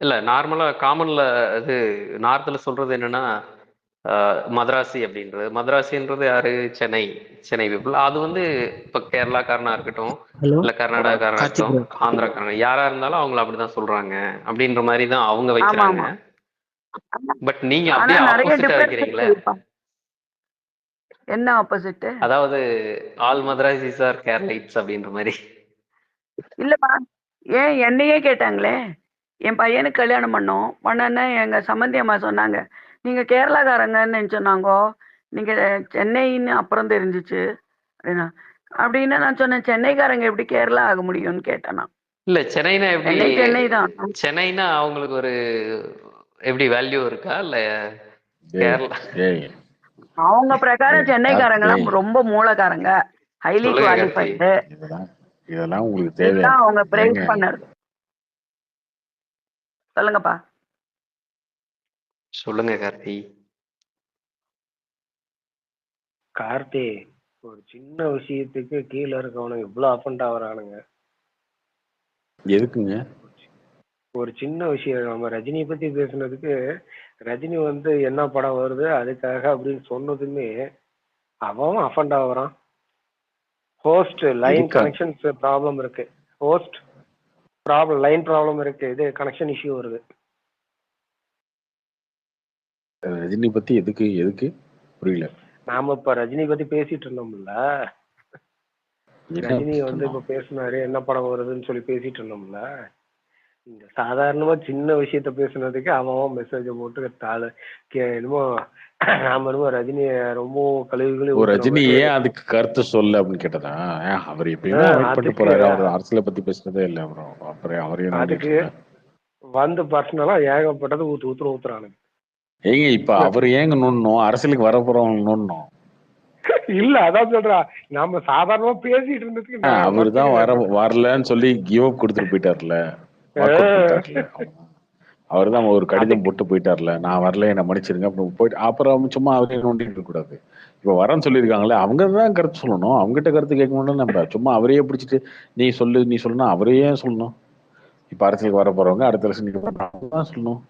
இல்ல நார்மலா காமன்ல இது நார்த்ல சொல்றது என்னன்னா மദ്രാസി அப்படின்றது. மദ്രാസിன்றது யாரு? சென்னை பீப்புள். அது வந்து இப்ப கேரளாக்காரனா இருக்கட்டும், இல்ல கர்நாடகாக்காரனா இருக்கட்டும், ஆந்திராக்காரன் யாரா இருந்தாலும் அவங்கள அப்படிதான் சொல்றாங்க அப்படின்ற மாதிரி தான் அவங்க வைக்கிறாங்க. பட் நீங்க அப்படியே ஆப்போசிட்டா வைக்கிறீங்களே. என்ன ஆப்போசிட்? அதாவது ஆல் மദ്രാസീസ് ஆர் கேரளைட்ஸ் அப்படின்ற மாதிரி. இல்லப்பா, ஏன் என்னையே கேட்டாங்களே, என் பையனுக்கு கல்யாணம் பண்ணோன்னா எங்க சம்பந்தி அம்மா சொன்னாங்க, நீங்க கேரளாக்காரங்கன்னு சொன்னாங்கோ, நீங்க சென்னைன்னு அப்புறம் தெரிஞ்சிச்சு அப்படின்னு நான் சொன்னேன். சென்னைக்காரங்க எப்படி கேரளா ஆக முடியும்னு கேட்டேன். இல்ல சென்னைனா எப்படி? சென்னை தான். சென்னைனா அவங்களுக்கு ஒரு எப்படி வேல்யூ இருக்கா? இல்ல கேரளா அவங்க பிரகாரம் சென்னைக்காரங்கலாம் ரொம்ப மூலக்காரங்க, ஹைலி குவாலிஃபைடு, இதெல்லாம் உங்களுக்கு தேவை. அவங்க பிரைஸ் பண்ணது. சொல்லுங்கப்பா. சொல்லுங்க கார்த்தி. கார்த்தி, ஒரு சின்ன விஷயத்துக்கு கீழே இருக்கவனுங்க இவ்வளவு அஃபண்ட் ஆகுறானுங்க. எதுக்குங்க? ஒரு சின்ன விஷயம், நம்ம ரஜினியை பத்தி பேசுனதுக்கு, ரஜினி வந்து என்ன படம் வருது அதுக்காக அப்படின்னு சொன்னதுமே அவன் அஃபண்ட் ஆகுறான். ஹோஸ்ட் லைன் கனெக்ஷன்ஸ் ப்ராப்ளம் இருக்கு, ஹோஸ்ட் ப்ராப்ளம், லைன் ப்ராப்ளம் இருக்கு, இது கனெக்ஷன் இஷ்யூ வருது. ரஜினி பத்தி எதுக்கு புரியல. நாம இப்ப ரஜினி பத்தி பேசிட்டு இருந்தோம்ல, ரஜினி வந்து இப்ப பேசினாரு என்ன படம் வருதுன்னு சொல்லி பேசிட்டு இருந்தோம்ல, இந்த சாதாரணமா சின்ன விஷயத்த பேசுனதுக்கு அவன் மெசேஜ போட்டு என்னமோ நாம என்னமோ ரஜினிய ரொம்ப கழுவி ரஜினி ஏன் அதுக்கு கருத்து சொல்ல அப்படின்னு கேட்டதா? அவர் எப்பயுமே அவாய்ட் போறாரு, அவர் அரசியலை பத்தி பேசுறதே இல்லை. அப்புறம் அவரையும் அதுக்கு வந்து பர்சனலா ஏகப்பட்டது ஊத்துறானுங்க. ஏங்க இப்ப அவர் ஏங்க நோண்டணும்? அரசியலுக்கு வர போறவங்க நோண்டணும் இல்ல. அதான் சொல்றா, நாம சாதாரணமா பேசிட்டு இருந்ததுக்கு அவர் தான் வரலன்னு சொல்லி கிவ் அப் கொடுத்துட்டு போயிட்டார்ல. அவர் தான் ஒரு கடிதம் போட்டு போயிட்டார்ல, நான் வரல என்ன மன்னிச்சிருங்க அப்புறம் போயிட்டு. அப்புறம் சும்மா அவரே நோண்டிட்டு இருக்க கூடாது. இப்ப வரேன்னு சொல்லியிருக்காங்களே, அவங்க தான் கருத்து சொல்லணும், அவங்ககிட்ட கருத்து கேட்கணும்னு நம்ம சும்மா அவரையே பிடிச்சிட்டு நீ சொல்லுன்னா அவரையே சொல்லணும். இப்ப அரசியலுக்கு வர போறவங்க அடுத்த வருஷம் நீங்க சொல்லணும்.